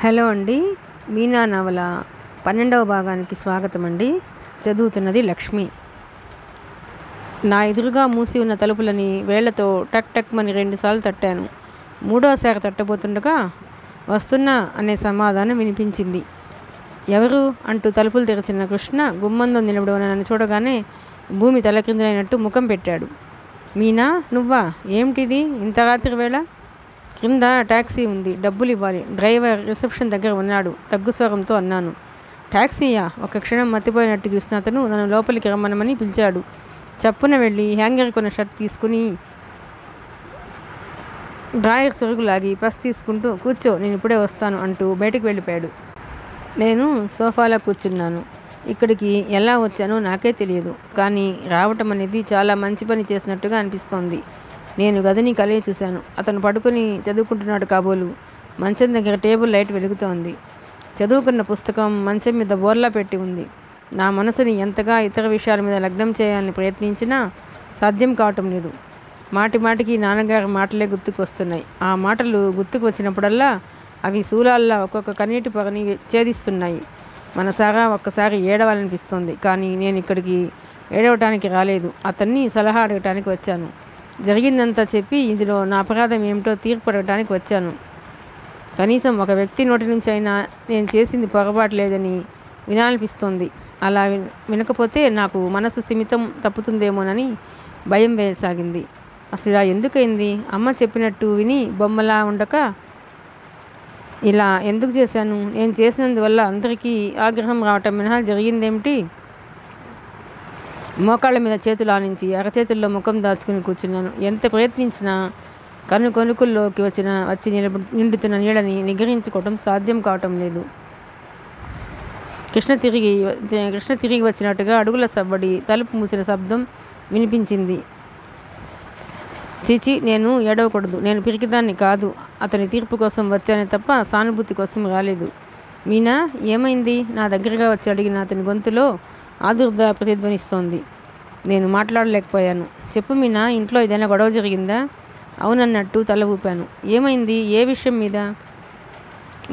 Hello అండి. మీనా నవల 12వ భాగానికి స్వాగతం అండి. చదువుతున్నది లక్ష్మి. నా ఎదురుగా మూసి ఉన్న తలుపులని వేళ్లతో టక్ టక్ మని 2 సార్లు తట్టాను. మూడోసారి తట్టబోతుండగా వస్తున్నా అనే సమాధానం వినిపించింది. ఎవరు అంటూ తలుపులు తెరిచిన కృష్ణ గుమ్మంలో నిలబడి ఉన్న నన్ను చూడగానే భూమి తలకిందులైనట్టు ముఖం పెట్టాడు. మీనా, నువ్వా? ఏమిటిది ఇంత రాత్రి వేళ? కింద ట్యాక్సీ ఉంది, డబ్బులు ఇవ్వాలి. డ్రైవర్ రిసెప్షన్ దగ్గర ఉన్నాడు, తగ్గు స్వరంతో అన్నాను. ట్యాక్సీయా? ఒక క్షణం మతిపోయినట్టు చూసిన అతను నన్ను లోపలికి రమ్మనమని పిలిచాడు. చప్పున వెళ్ళి హ్యాంగర్ కొన్న షర్ట్ తీసుకుని డ్రాయర్ సొరుగులాగి పస్ తీసుకుంటూ కూర్చో, నేను ఇప్పుడే వస్తాను అంటూ బయటకు వెళ్ళిపోయాడు. నేను సోఫాలో కూర్చున్నాను. ఇక్కడికి ఎలా వచ్చానో నాకే తెలియదు, కానీ రావటం అనేది చాలా మంచి పని చేసినట్టుగా అనిపిస్తోంది. నేను గదిని కలిగి చూశాను. అతను పడుకుని చదువుకుంటున్నాడు కాబోలు. మంచం దగ్గర టేబుల్ లైట్ వెలుగుతోంది. చదువుకున్న పుస్తకం మంచం మీద బోర్లా పెట్టి ఉంది. నా మనసుని ఎంతగా ఇతర విషయాల మీద లగ్నం చేయాలని ప్రయత్నించినా సాధ్యం కావటం లేదు. మాటి మాటికి నాన్నగారి మాటలే గుర్తుకు వస్తున్నాయి. ఆ మాటలు గుర్తుకు వచ్చినప్పుడల్లా అవి శూలాల్లా ఒక్కొక్క కన్నీటి పొగని ఛేదిస్తున్నాయి. మనసారా ఒక్కసారి ఏడవాలనిపిస్తుంది. కానీ నేను ఇక్కడికి ఏడవటానికి రాలేదు, అతన్ని సలహా అడగటానికి వచ్చాను. జరిగిందంతా చెప్పి ఇందులో నా అపరాధం ఏమిటో తీర్పు అడగటానికి వచ్చాను. కనీసం ఒక వ్యక్తి నోటి నుంచి అయినా నేను చేసింది పొరపాటు లేదని వినాలనిపిస్తోంది. అలా వినకపోతే నాకు మనసు స్థిమితం తప్పుతుందేమోనని భయం వేయసాగింది. అసలు ఇలా ఎందుకైంది? అమ్మ చెప్పినట్టు విని బొమ్మలా ఉండక ఇలా ఎందుకు చేశాను? నేను చేసినందువల్ల అందరికీ ఆగ్రహం రావటం మినహా జరిగిందేమిటి? మోకాళ్ళ మీద చేతులు ఆనించి అరచేతుల్లో ముఖం దాచుకుని కూర్చున్నాను. ఎంత ప్రయత్నించినా కొనుకుల్లోకి వచ్చి నిండుతున్న నీళ్ళని నిగ్రహించుకోవటం సాధ్యం కావటం లేదు. కృష్ణ తిరిగి వచ్చినట్టుగా అడుగుల సవ్వడి, తలుపు మూసిన శబ్దం వినిపించింది. చీచి, నేను ఏడవకూడదు. నేను పిరికిదాన్ని కాదు. అతని తీర్పు కోసం వచ్చానే తప్ప సానుభూతి కోసం రాలేదు. మీనా, ఏమైంది? నా దగ్గరగా వచ్చి అడిగిన అతని గొంతులో ఆదుర్ద ప్రతిధ్వనిస్తోంది. నేను మాట్లాడలేకపోయాను. చెప్పు మీనా, ఇంట్లో ఏదైనా గొడవ జరిగిందా? అవునన్నట్టు తల ఊపాను. ఏమైంది? ఏ విషయం మీద?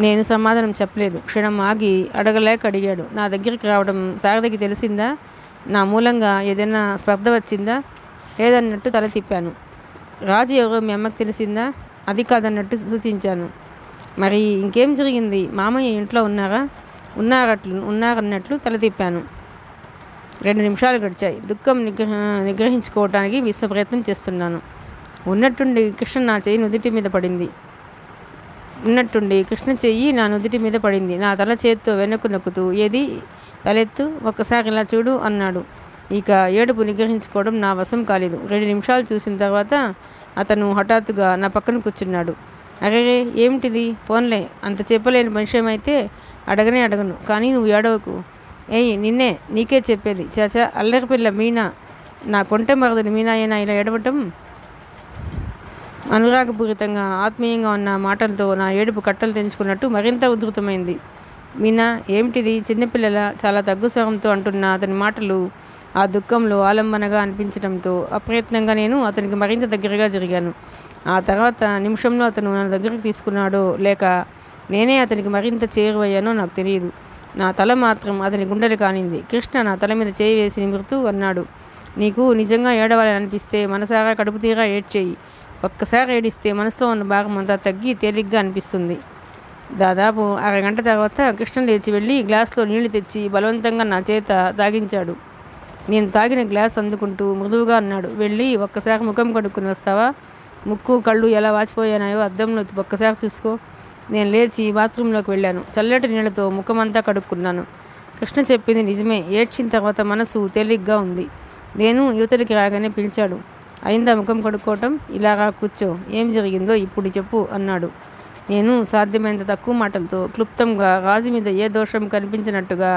నేను సమాధానం చెప్పలేదు. క్షణం ఆగి అడగలేక అడిగాడు. నా దగ్గరికి రావడం శారదకి తెలిసిందా? నా మూలంగా ఏదైనా స్పర్ధ వచ్చిందా? లేదన్నట్టు తల తిప్పాను. రాజు ఎవరో మీ అమ్మకు తెలిసిందా? అది కాదన్నట్టు సూచించాను. మరి ఇంకేం జరిగింది? మామయ్య ఇంట్లో ఉన్నారా? ఉన్నారన్నట్లు తల తిప్పాను. 2 నిమిషాలు గడిచాయి. దుఃఖం నిగ్రహించుకోవటానికి విశ్వ ప్రయత్నం చేస్తున్నాను. ఉన్నట్టుండి కృష్ణ నా చెయ్యి నుదుటి మీద పడింది. కృష్ణ చెయ్యి నా నుదుటి మీద పడింది. నా తల చేత్తో వెనక్కు నొక్కుతూ, ఏది తలెత్తు, ఒక్కసారి ఇలా చూడు అన్నాడు. ఇక ఏడుపు నిగ్రహించుకోవడం నా వశం కాలేదు. 2 నిమిషాలు చూసిన తర్వాత అతను హఠాత్తుగా నా పక్కన కూర్చున్నాడు. అరే, ఏమిటిది? పోన్లే, అంత చెప్పలేని విషయమైతే అడగను, కానీ నువ్వు ఏడవకు. ఏయ్, నిన్నే, నీకే చెప్పేది. చాచా, అల్లరి పిల్ల మీనా, నా కొంటె మరదలు మీనాయేనా ఇలా ఏడవటం? అనురాగపూరితంగా ఆత్మీయంగా ఉన్న మాటలతో నా ఏడుపు కట్టలు తెంచుకున్నట్టు మరింత ఉధృతమైంది. మీనా, ఏమిటిది? చిన్నపిల్లల చాలా తగ్గు స్వరంతో అంటున్న అతని మాటలు ఆ దుఃఖంలో ఆలంబనగా అనిపించడంతో అప్రయత్నంగా నేను అతనికి మరింత దగ్గరగా జరిగాను. ఆ తర్వాత నిమిషంలో అతను నా దగ్గరకు తీసుకున్నాడో లేక నేనే అతనికి మరింత చేరువయ్యానో నాకు తెలియదు. నా తల మాత్రం అతని గుండెలు కానింది. కృష్ణ నా తల మీద చేయి వేసి నిమురుతూ అన్నాడు. నీకు నిజంగా ఏడవాలని అనిపిస్తే మనసారా కడుపు తీరా ఏడ్చేయి. ఒక్కసారి ఏడిస్తే మనసులో ఉన్న భాగం అంతా తగ్గి తేలిగ్గా అనిపిస్తుంది. దాదాపు అరగంట తర్వాత కృష్ణ లేచి వెళ్ళి గ్లాసులో నీళ్లు తెచ్చి బలవంతంగా నా చేత తాగించాడు. నేను తాగిన గ్లాస్ అందుకుంటూ మృదువుగా అన్నాడు. వెళ్ళి ఒక్కసారి ముఖం కడుక్కుని వస్తావా? ముక్కు కళ్ళు ఎలా వాచిపోయానాయో అద్దంలో ఒక్కసారి చూసుకో. నేను లేచి బాత్రూంలోకి వెళ్ళాను. చల్లటి నీళ్ళతో ముఖమంతా కడుక్కున్నాను. కృష్ణ చెప్పింది నిజమే. ఏడ్చిన తర్వాత మనసు తేలిగ్గా ఉంది. నేను యువతలికి రాగానే పిలిచాడు. అయిందా ముఖం కడుక్కోవటం? ఇలాగా కూర్చో. ఏం జరిగిందో ఇప్పుడు చెప్పు అన్నాడు. నేను సాధ్యమైనంత తక్కువ మాటలతో క్లుప్తంగా, రాజు మీద ఏ దోషం కనిపించినట్టుగా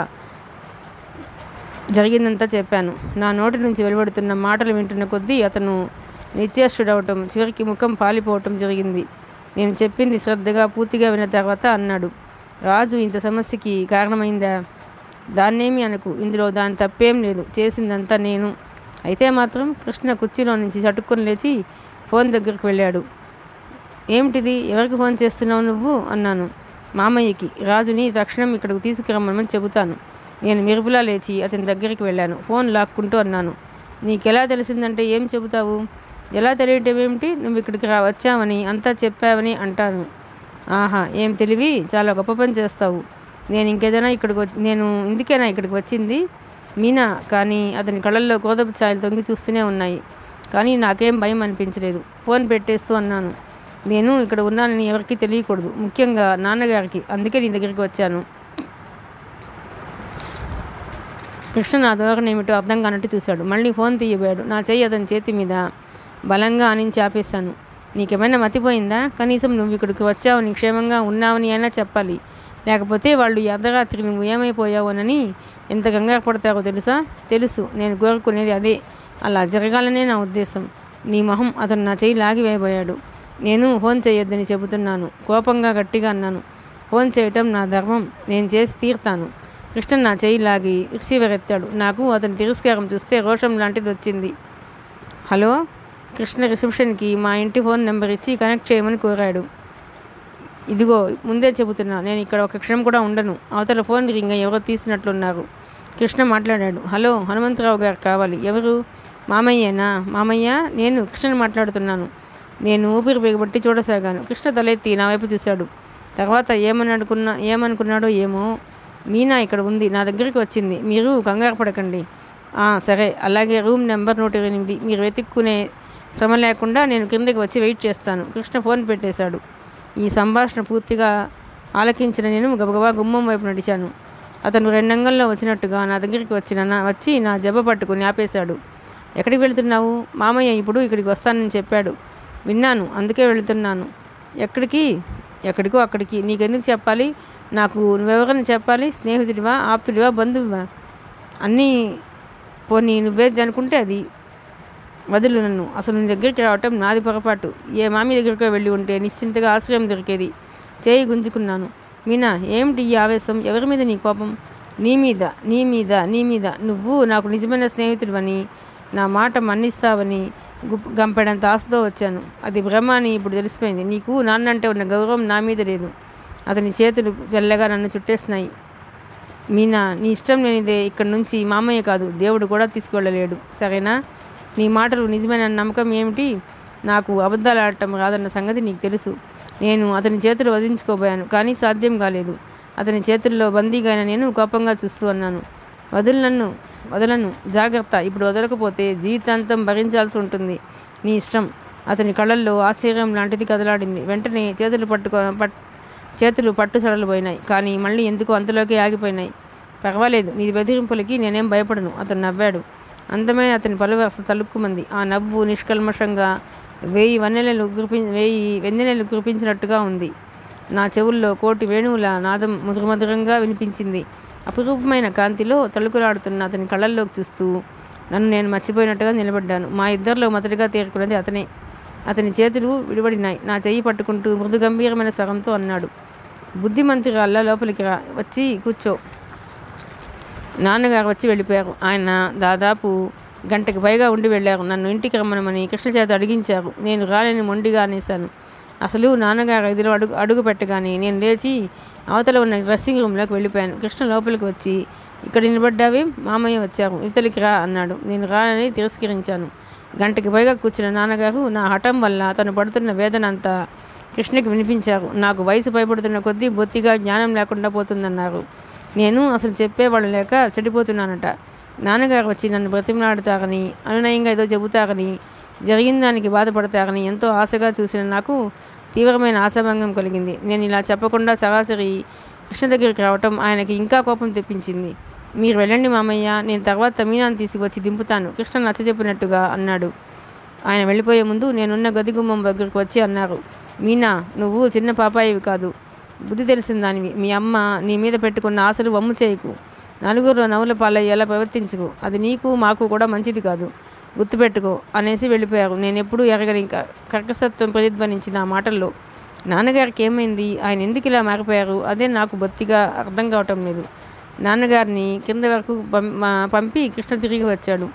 జరిగిందంతా చెప్పాను. నా నోటి నుంచి వెలువడుతున్న మాటలు వింటున్న కొద్దీ అతను నిశ్చేష్టుడవటం, చివరికి ముఖం పాలిపోవటం జరిగింది. నేను చెప్పింది శ్రద్ధగా పూర్తిగా విన్న తర్వాత అన్నాడు. రాజు ఇంత సమస్యకి కారణమైందా? దాన్నేమీ అనకు. ఇందులో దాని తప్పేం లేదు. చేసిందంతా నేను. అయితే మాత్రం కృష్ణ కుర్చీలో నుంచి చటుక్కుని లేచి ఫోన్ దగ్గరికి వెళ్ళాడు. ఏమిటిది? ఎవరికి ఫోన్ చేస్తున్నావు నువ్వు అన్నాను. మామయ్యకి రాజుని తక్షణం ఇక్కడికి తీసుకురమ్మని చెబుతాను. నేను మెరుపులా లేచి అతని దగ్గరికి వెళ్ళాను. ఫోన్ లాక్కుంటూ అన్నాను, నీకెలా తెలిసిందంటే ఏం చెబుతావు? ఎలా తెలియటం ఏమిటి? నువ్వు ఇక్కడికి వచ్చావని అంతా చెప్పావని అంటాను. ఆహా, ఏం తెలివి, చాలా గొప్ప పని చేస్తావు. నేను ఇందుకేనా ఇక్కడికి వచ్చింది? మీనా కానీ అతని కళ్ళల్లో గోధుమ ఛాయలు తొంగి చూస్తూనే ఉన్నాయి. కానీ నాకేం భయం అనిపించలేదు. ఫోన్ పెట్టేస్తూ అన్నాను, నేను ఇక్కడ ఉన్నానని ఎవరికీ తెలియకూడదు, ముఖ్యంగా నాన్నగారికి. అందుకే నీ దగ్గరికి వచ్చాను. కృష్ణ నా ధోరణి ఏమిటో అర్థం కానట్టు చూశాడు. మళ్ళీ ఫోన్ తీయబోయాడు. నా చెయ్యి అతని చేతి మీద బలంగా ఆనించి ఆపేశాను. నీకేమైనా మతిపోయిందా? కనీసం నువ్వు ఇక్కడికి వచ్చావని, క్షేమంగా ఉన్నావని అయినా చెప్పాలి. లేకపోతే వాళ్ళు ఈ అర్ధరాత్రి నువ్వు ఏమైపోయావోనని ఎంత కంగారు పడతావో తెలుసా? తెలుసు, నేను కోరుకునేది అదే. అలా జరగాలనే నా ఉద్దేశం. నీ మొహం. అతను నా చెయ్యి లాగి వేయబోయాడు. నేను ఫోన్ చేయొద్దని చెబుతున్నాను, కోపంగా గట్టిగా అన్నాను. ఫోన్ చేయటం నా ధర్మం, నేను చేసి తీరుతాను. కృష్ణ నా చెయ్యి లాగి రిసీవర్ ఎత్తాడు. నాకు అతని తిరస్కారం చూస్తే రోషం లాంటిది వచ్చింది. హలో. కృష్ణ రిసెప్షన్కి మా ఇంటి ఫోన్ నెంబర్ ఇచ్చి కనెక్ట్ చేయమని కోరాడు. ఇదిగో, ముందే చెబుతున్నా, నేను ఇక్కడ ఒక క్షణం కూడా ఉండను. అవతల ఫోన్ రింగ్ ఎవరో తీసినట్లున్నారు. కృష్ణ మాట్లాడాడు. హలో, హనుమంతరావు గారు కావాలి. ఎవరు? మామయ్యేనా? మామయ్య, నేను కృష్ణని మాట్లాడుతున్నాను. నేను ఊపిరి బిగబట్టి చూడసాగాను. కృష్ణ తలెత్తి నా వైపు చూశాడు. తర్వాత ఏమనుకున్నాడో ఏమో. మీనా ఇక్కడ ఉంది, నా దగ్గరికి వచ్చింది. మీరు కంగారు పడకండి. సరే, అలాగే రూమ్ నెంబర్ 108. మీరు వెతుక్కునే శ్రమ లేకుండా నేను కిందకి వచ్చి వెయిట్ చేస్తాను. కృష్ణ ఫోన్ పెట్టేశాడు. ఈ సంభాషణ పూర్తిగా ఆలకించిన నేను గబగబా గుమ్మం వైపు నడిచాను. అతను 2 అంగల్లో వచ్చినట్టుగా నా దగ్గరికి వచ్చి నా జబ్బ పట్టుకుని ఆపేశాడు. ఎక్కడికి వెళుతున్నావు? మామయ్య ఇప్పుడు ఇక్కడికి వస్తానని చెప్పాడు. విన్నాను, అందుకే వెళుతున్నాను. ఎక్కడికో అక్కడికి. నీకెందుకు చెప్పాలి? నాకు నువ్వెవరని చెప్పాలి? స్నేహితుడివా, ఆప్తుడివా, బంధువువా? అన్నీ పోనీ నువ్వేది అనుకుంటే అది. వదులు నన్ను. అసలు నీ దగ్గరికి రావటం నాది పొరపాటు. ఏ మామి దగ్గరికో వెళ్ళి ఉంటే నిశ్చింతగా ఆశ్రయం దొరికేది. చేయి గుంజుకున్నాను. మీనా, ఏమిటి ఈ ఆవేశం? ఎవరి మీద నీ కోపం? నీ మీద. నువ్వు నాకు నిజమైన స్నేహితుడివని, నా మాట మన్నిస్తావని గంపెడంత ఆశతో వచ్చాను. అది భ్రమ అని ఇప్పుడు తెలిసిపోయింది. నీకు నాన్నంటే ఉన్న గౌరవం నా మీద లేదు. అతని చేతులు వెల్లగా నన్ను చుట్టేస్తున్నాయి. మీనా, నీ ఇష్టం లేనిదే ఇక్కడి నుంచి మామయ్య కాదు, దేవుడు కూడా తీసుకువెళ్ళలేడు. సరేనా? నీ మాటలు నిజమైన నమ్మకం ఏమిటి? నాకు అబద్ధాలు ఆడటం రాదన్న సంగతి నీకు తెలుసు. నేను అతని చేతులు వదిలించుకోబోయాను, కానీ సాధ్యం కాలేదు. అతని చేతుల్లో బందీగా నేను కోపంగా చూస్తూ అన్నాను, వదలను, జాగ్రత్త. ఇప్పుడు వదలకపోతే జీవితాంతం భరించాల్సి ఉంటుంది. నీ ఇష్టం. అతని కళ్ళల్లో ఆశ్చర్యం లాంటిది కదలాడింది. వెంటనే చేతులు పట్టు సడలిపోయినాయి. కానీ మళ్ళీ ఎందుకో అంతలోకి ఆగిపోయినాయి. పర్వాలేదు, నీ బెదిరింపులకి నేనేం భయపడను. అతను నవ్వాడు. అందమైన అతని పలువరస తలుక్కుమంది. ఆ నవ్వు నిష్కల్మషంగా 1000 వెన్నెలలు కురిపించినట్టుగా ఉంది. నా చెవుల్లో కోటి వేణువుల నాదం మధురమధురంగా వినిపించింది. అపురూపమైన కాంతిలో తళుకులాడుతున్న అతని కళ్ళల్లోకి చూస్తూ నన్ను నేను మర్చిపోయినట్టుగా నిలబడ్డాను. మా ఇద్దరిలో మొదటిగా తేరుకున్నది అతనే. అతని చేతులు విడిపడినాయి. నా చెయ్యి పట్టుకుంటూ మృదు గంభీరమైన స్వరంతో అన్నాడు, బుద్ధిమంతురాల్లా లోపలికి వచ్చి కూర్చో. నాన్నగారు వచ్చి వెళ్ళిపోయారు. ఆయన దాదాపు గంటకి పైగా ఉండి వెళ్ళారు. నన్ను ఇంటికి రమ్మనమని కృష్ణ చేత అడిగించారు. నేను రాలేని మొండిగా అనేశాను. అసలు నాన్నగారు గదిలో అడుగు పెట్టగానే నేను లేచి అవతల ఉన్న డ్రెస్సింగ్ రూమ్లోకి వెళ్ళిపోయాను. కృష్ణ లోపలికి వచ్చి, ఇక్కడ నిలబడ్డావే? మామయ్య వచ్చారు, ఇవతలికి రా అన్నాడు. నేను రానని తిరస్కరించాను. గంటకి పైగా కూర్చున్న నాన్నగారు నా హఠం వల్ల తను పడుతున్న వేదన అంతా కృష్ణకి వినిపించారు. నాకు వయసు భయపడుతున్న కొద్దీ బొత్తిగా జ్ఞానం లేకుండా పోతుందన్నారు. నేను అసలు చెప్పేవాళ్ళు లేక చెడిపోతున్నానట. నాన్నగారు వచ్చి నన్ను బ్రతిమలాడతారని, అనునయంగా ఏదో చెబుతారని, జరిగిన దానికి బాధపడతారని ఎంతో ఆశగా చూసిన నాకు తీవ్రమైన ఆశాభంగం కలిగింది. నేను ఇలా చెప్పకుండా సరాసరి కృష్ణ దగ్గరికి రావటం ఆయనకి ఇంకా కోపం తెప్పించింది. మీరు వెళ్ళండి మామయ్య, నేను తర్వాత మీనాను తీసుకువచ్చి దింపుతాను, కృష్ణ నచ్చజెప్పినట్టుగా అన్నాడు. ఆయన వెళ్ళిపోయే ముందు నేనున్న గది గుమ్మం దగ్గరికి వచ్చి అన్నారు, మీనా, నువ్వు చిన్న పాపాయివి కాదు, బుద్ధి తెలిసిన దానివి. మీ అమ్మ నీ మీద పెట్టుకున్న ఆశలు వమ్ము చేయకు. నలుగురు నవ్వుల పాలయ్యేలా ప్రవర్తించుకు. అది నీకు మాకు కూడా మంచిది కాదు, గుర్తుపెట్టుకో అనేసి వెళ్ళిపోయారు. నేను ఎప్పుడూ ఎరగని కర్కసత్వం ప్రతిధ్వనించిన ఆ మాటల్లో. నాన్నగారికి ఏమైంది? ఆయన ఎందుకు ఇలా మారిపోయారు? అదే నాకు బొత్తిగా అర్థం కావటం లేదు. నాన్నగారిని కింద వరకు పంపి కృష్ణ తిరిగి వచ్చాడు.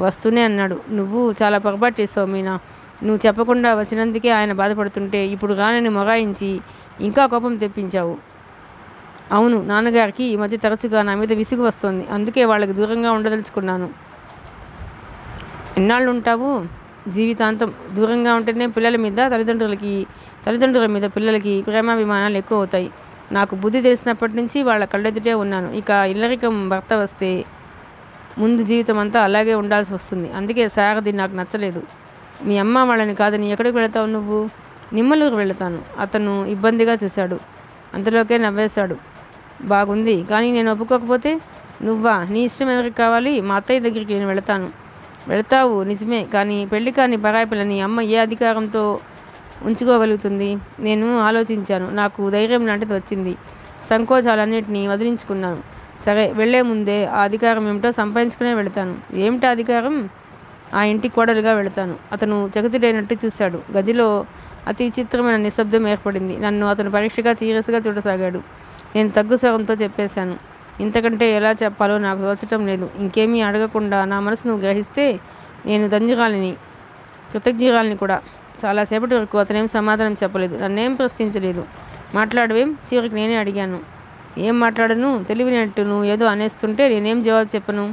వస్తూనే అన్నాడు, నువ్వు చాలా పొరపాటు చేసావు మీనా. నువ్వు చెప్పకుండా వచ్చినందుకే ఆయన బాధపడుతుంటే ఇప్పుడు రానని మొగాయించి ఇంకా కోపం తెప్పించావు. అవును, నాన్నగారికి ఈ మధ్య తరచుగా నా మీద విసుగు వస్తుంది. అందుకే వాళ్ళకి దూరంగా ఉండదలుచుకున్నాను. ఎన్నాళ్ళు ఉంటావు? జీవితాంతం. దూరంగా ఉంటేనే తల్లిదండ్రుల మీద పిల్లలకి ప్రేమాభిమానాలు ఎక్కువ అవుతాయి. నాకు బుద్ధి తెలిసినప్పటి నుంచి వాళ్ళ కళ్ళెదుటే ఉన్నాను. ఇక ఇల్లరికం భర్త వస్తే ముందు జీవితం అంతా అలాగే ఉండాల్సి వస్తుంది. అందుకే సారథి నాకు నచ్చలేదు. మీ అమ్మ వాళ్ళని కాదని ఎక్కడికి వెళతావు నువ్వు? నిమ్మలూరు వెళతాను. అతను ఇబ్బందిగా చూశాడు. అంతలోకే నవ్వేశాడు. బాగుంది, కానీ నేను ఒప్పుకోకపోతే? నువ్వా? నీ ఇష్టం ఎవరికి కావాలి? మా అత్తయ్య దగ్గరికి నేను వెళతాను. వెళతావు నిజమే, కానీ పెళ్లి కాని పరాయి పిల్లని అమ్మ ఏ అధికారంతో ఉంచుకోగలుగుతుంది? నేను ఆలోచించాను. నాకు ధైర్యం లాంటిది వచ్చింది. సంకోచాలన్నింటినీ వదిలించుకున్నాను. సరే, వెళ్లే ముందే ఆ అధికారం ఏమిటో సంపాదించుకునే వెళతాను. ఏమిటా అధికారం? ఆ ఇంటి కోడలుగా వెళతాను. అతను చకితుడైనట్టు చూశాడు. గదిలో అతి విచిత్రమైన నిశ్శబ్దం ఏర్పడింది. నన్ను అతను పరీక్షగా సీరియస్గా చూడసాగాడు. నేను తగ్గు స్వరంతో చెప్పేశాను. ఇంతకంటే ఎలా చెప్పాలో నాకు తోచటం లేదు. ఇంకేమీ అడగకుండా నా మనసును గ్రహిస్తే నేను కృతజ్ఞురాలిని కూడా. చాలాసేపటి వరకు అతనేం సమాధానం చెప్పలేదు. నన్నేం ప్రశ్నించలేదు. మాట్లాడవేం? చివరికి నేనే అడిగాను. ఏం మాట్లాడను? తెలివినట్టు నువ్వు ఏదో అనేస్తుంటే నేనేం జవాబు చెప్పను?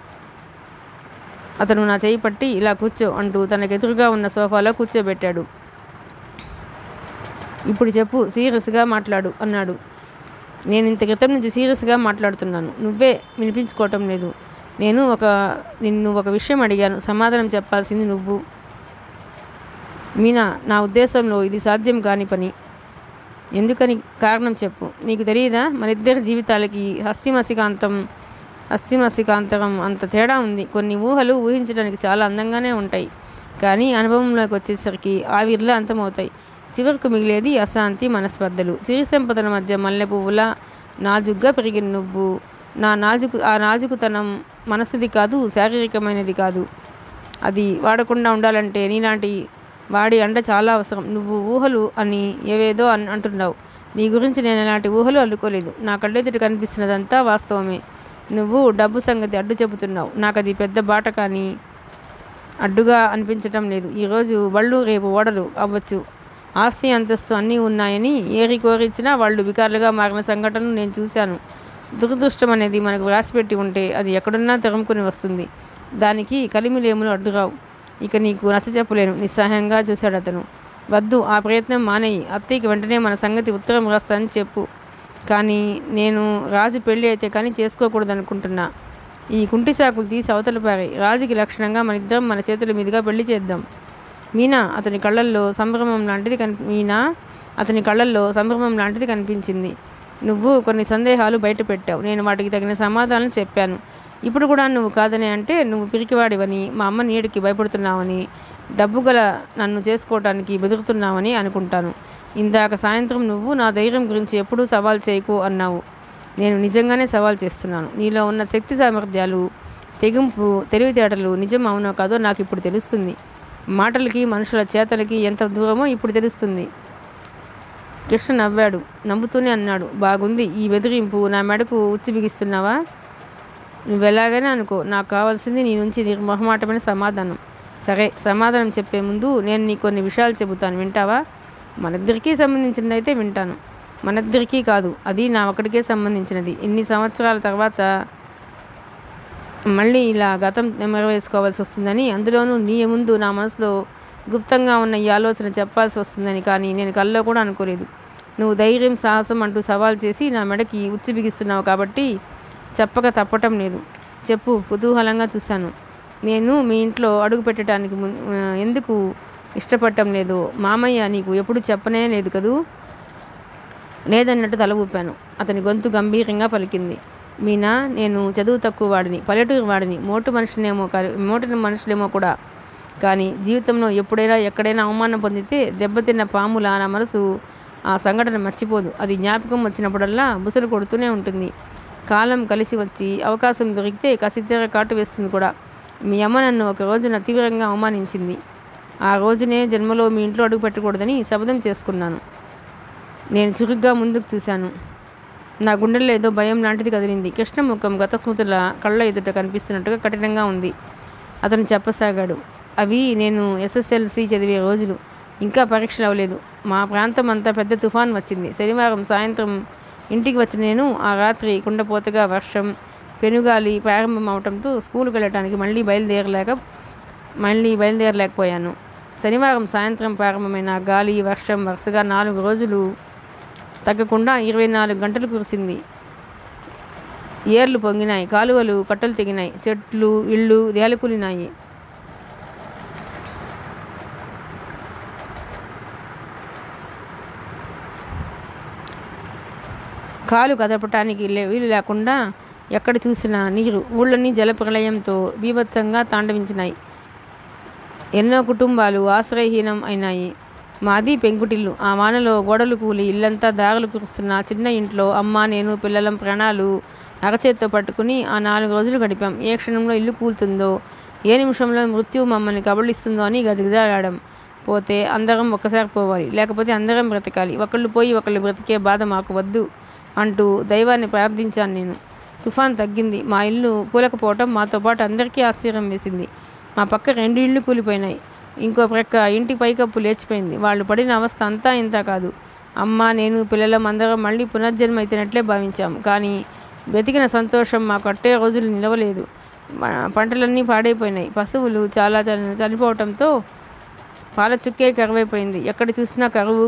అతను నా చేయి పట్టి ఇలా కూర్చో అంటూ తనకెదురుగా ఉన్న సోఫాలో కూర్చోబెట్టాడు. ఇప్పుడు చెప్పు, సీరియస్గా మాట్లాడు అన్నాడు. నేను ఇంత క్రితం నుంచి సీరియస్గా మాట్లాడుతున్నాను. నువ్వే వినిపించుకోవటం లేదు. నిన్ను ఒక విషయం అడిగాను. సమాధానం చెప్పాల్సింది నువ్వు. మీనా, నా ఉద్దేశంలో ఇది సాధ్యం కాని పని. ఎందుకని? కారణం చెప్పు. నీకు తెలియదా? మనిద్దరి జీవితాలకి అస్థిమసికాంతరం అంత తేడా ఉంది. కొన్ని ఊహలు ఊహించడానికి చాలా అందంగానే ఉంటాయి, కానీ అనుభవంలోకి వచ్చేసరికి ఆవిర్లా అంతమవుతాయి. చివరకు మిగిలేది అశాంతి, మనస్పర్ధలు. సిరి సంపదల మధ్య మల్లె పువ్వులా నాజుగ్గా పెరిగిన నువ్వు. ఆ నాజుకుతనం మనసుది కాదు, శారీరకమైనది కాదు. అది వాడకుండా ఉండాలంటే నీలాంటి వాడి అండ చాలా అవసరం. నువ్వు ఊహలు అని ఏవేదో అంటున్నావు. నీ గురించి నేను ఎలాంటి ఊహలు అల్లుకోలేదు. నా కళ్ళెదుట కనిపిస్తున్నదంతా వాస్తవమే. నువ్వు డబ్బు సంగతి అడ్డు చెబుతున్నావు. నాకు అది పెద్ద బాట కానీ అడ్డుగా అనిపించటం లేదు. ఈరోజు బళ్ళు రేపు ఓడలు అవ్వచ్చు. ఆస్తి అంతస్తు అన్నీ ఉన్నాయని ఏరి కోరిచ్చినా వాళ్ళు వికారులుగా మారిన సంఘటనను నేను చూశాను. దురదృష్టం అనేది మనకు వ్రాసిపెట్టి ఉంటే అది ఎక్కడున్నా తెరముకుని వస్తుంది. దానికి కలిమిలేములు అడ్డురావు. ఇక నీకు నచ్చ చెప్పలేను. నిస్సహాయంగా చూశాడు అతను. వద్దు, ఆ ప్రయత్నం మానేయి. అత్తయ్యకి వెంటనే మన సంగతి ఉత్తరం రాస్తానని చెప్పు. కానీ నేను రాజు పెళ్ళి అయితే కానీ చేసుకోకూడదనుకుంటున్నా. ఈ కుంటి సాకులు తీసి అవతల పారాయి. రాజుకి లక్షణంగా మన చేతుల మీదుగా పెళ్లి చేద్దాం. మీనా అతని కళ్ళల్లో సంభ్రమం లాంటిది కనిపించింది. నువ్వు కొన్ని సందేహాలు బయట పెట్టావు. నేను వాటికి తగిన సమాధానం చెప్పాను. ఇప్పుడు కూడా నువ్వు కాదని అంటే నువ్వు పిరికివాడివని, మా అమ్మ నీడికి భయపడుతున్నావని, డబ్బు గల నన్ను చేసుకోవటానికి బెదురుతున్నావని అనుకుంటాను. ఇందాక సాయంత్రం నువ్వు నా ధైర్యం గురించి ఎప్పుడూ సవాల్ చేయకు అన్నావు. నేను నిజంగానే సవాల్ చేస్తున్నాను. నీలో ఉన్న శక్తి సామర్థ్యాలు, తెగింపు, తెలివితేటలు నిజం అవునో కాదో నాకు ఇప్పుడు తెలుస్తుంది. మాటలకి మనుషుల చేతలకి ఎంత దూరమో ఇప్పుడు తెలుస్తుంది. కృష్ణ నవ్వాడు. నవ్వుతూనే అన్నాడు, బాగుంది. ఈ బెదిరింపు నా మెడకు ఉచ్చి బిగిస్తున్నావా? నువ్వెలాగైనా అనుకో. నాకు కావాల్సింది నీ నుంచి నిర్మోహమాటమైన సమాధానం. సరే, సమాధానం చెప్పే ముందు నేను నీకు కొన్ని విషయాలు చెబుతాను, వింటావా? మనిద్దరికీ సంబంధించినదైతే వింటాను. మనిద్దరికీ కాదు, అది నా ఒక్కడికే సంబంధించినది. ఇన్ని సంవత్సరాల తర్వాత మళ్ళీ ఇలా గతం నెమరవేసుకోవాల్సి వస్తుందని, అందులోనూ నీ ముందు నా మనసులో గుప్తంగా ఉన్న ఈ ఆలోచన చెప్పాల్సి వస్తుందని కానీ నేను కల్లో కూడా అనుకోలేదు. నువ్వు ధైర్యం, సాహసం అంటూ సవాల్ చేసి నా మెడకి ఉచ్చి బిగిస్తున్నావు కాబట్టి చెప్పక తప్పటం లేదు. చెప్పు. కుతూహలంగా చూశాను. నేను మీ ఇంట్లో అడుగు పెట్టడానికి ఎందుకు ఇష్టపడటం లేదు? మామయ్య నీకు ఎప్పుడు చెప్పనే లేదు కదూ? లేదన్నట్టు తల ఊపాను. అతని గొంతు గంభీరంగా పలికింది. మీనా, నేను చదువు తక్కువ వాడిని, పల్లెటూరు వాడిని, మోటు మనుషులేమో కూడా. కానీ జీవితంలో ఎప్పుడైనా ఎక్కడైనా అవమానం పొందితే దెబ్బతిన్న పాములా నా మనసు ఆ సంఘటన మర్చిపోదు. అది జ్ఞాపకం వచ్చినప్పుడల్లా బుసలు కొడుతూనే ఉంటుంది. కాలం కలిసి వచ్చి అవకాశం దొరికితే కసితెర కాటు వేస్తుంది కూడా. మీ అమ్మ నన్ను ఒక రోజున తీవ్రంగా అవమానించింది. ఆ రోజునే జన్మలో మీ ఇంట్లో అడుగు పెట్టకూడదని శపథం చేసుకున్నాను. నేను చురుగ్గా ముందుకు చూశాను. నా గుండెల్లో ఏదో భయం లాంటిది కదిలింది. కృష్ణ ముఖం గత స్మృతుల కళ్ళ ఎదుట కనిపిస్తున్నట్టుగా కఠినంగా ఉంది. అతను చెప్పసాగాడు, అవి నేను SSLC చదివే రోజులు. ఇంకా పరీక్షలు అవ్వలేదు. మా ప్రాంతం అంతా పెద్ద తుఫాన్ వచ్చింది. శనివారం సాయంత్రం ఇంటికి వచ్చిన నేను ఆ రాత్రి కుండపోతగా వర్షం పెనుగాలి ప్రారంభం అవడంతో స్కూల్కి వెళ్ళటానికి మళ్ళీ బయలుదేరలేకపోయాను. శనివారం సాయంత్రం ప్రారంభమైన గాలి వర్షం వరుసగా 4 రోజులు తగ్గకుండా 24 గంటలు కురిసింది. ఏర్లు పొంగినాయి, కాలువలు కట్టలు తెగినాయి, చెట్లు ఇళ్ళు నేలకూలినాయి. కాలు కదపటానికి వీలు లేకుండా ఎక్కడ చూసినా నీరు. ఊళ్ళన్నీ జలప్రళయంతో బీభత్సంగా తాండవించినాయి. ఎన్నో కుటుంబాలు ఆశ్రయహీనం అయినాయి. మాది పెంకుటిల్లు. ఆ వానలో గోడలు కూలి ఇల్లంతా దారులు కురుస్తున్న చిన్న ఇంట్లో అమ్మ, నేను, పిల్లలం ప్రాణాలు అరచేత్తో పట్టుకుని ఆ 4 రోజులు గడిపాం. ఏ క్షణంలో ఇల్లు కూలుతుందో, ఏ నిమిషంలో మృత్యువు మమ్మల్ని కబళిస్తుందో అని గజగజాడాం. పోతే అందరం ఒక్కసారి పోవాలి, లేకపోతే అందరం బ్రతకాలి. ఒకళ్ళు పోయి ఒకళ్ళు బ్రతికే బాధ మాకు వద్దు అంటూ దైవాన్ని ప్రార్థించాను నేను. తుఫాన్ తగ్గింది. మా ఇల్లు కూలకపోవటం మాతో పాటు అందరికీ ఆశ్చర్యం వేసింది. మా పక్క 2 ఇళ్ళు కూలిపోయినాయి. ఇంకో ప్రక్క ఇంటి పైకప్పు లేచిపోయింది. వాళ్ళు పడిన అవస్థ అంతా ఇంత కాదు. అమ్మ, నేను, పిల్లలం అందరం మళ్ళీ పునర్జన్మ అయితేనట్లే భావించాము. కానీ బ్రతికిన సంతోషం మాకు అట్టే రోజులు నిలవలేదు. పంటలన్నీ పాడైపోయినాయి. పశువులు చాలా చనిపోవటంతో పాల చుక్కే కరువైపోయింది. ఎక్కడ చూసినా కరువు.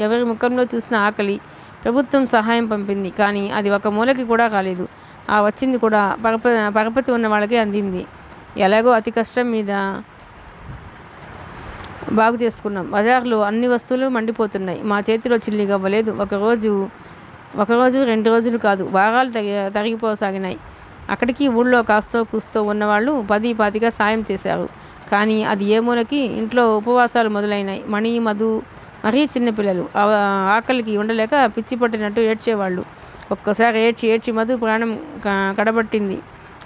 ఎవరి ముఖంలో చూసినా ఆకలి. ప్రభుత్వం సహాయం పంపింది, కానీ అది ఒక మూలకి కూడా కాలేదు. ఆ వచ్చింది కూడా పరపతి ఉన్న వాళ్ళకే అందింది. ఎలాగో అతి కష్టం మీద బాగు చేసుకున్నాం. బజార్లో అన్ని వస్తువులు మండిపోతున్నాయి. మా చేతిలో చిల్లి గవ్వలేదు. ఒకరోజు 2 రోజులు కాదు, వారాలు తరిగిపోసాగినాయి. అక్కడికి ఊళ్ళో కాస్తో కూస్తో ఉన్నవాళ్ళు 10, 25 సాయం చేశారు. కానీ అది ఏ మూలకి ఇంట్లో ఉపవాసాలు మొదలైనాయి. మణి, మధు, మరీ చిన్నపిల్లలు ఆకలికి ఉండలేక పిచ్చి పట్టినట్టు ఏడ్చేవాళ్ళు. ఒక్కసారి ఏడ్చి మధు ప్రాణం కడబట్టింది.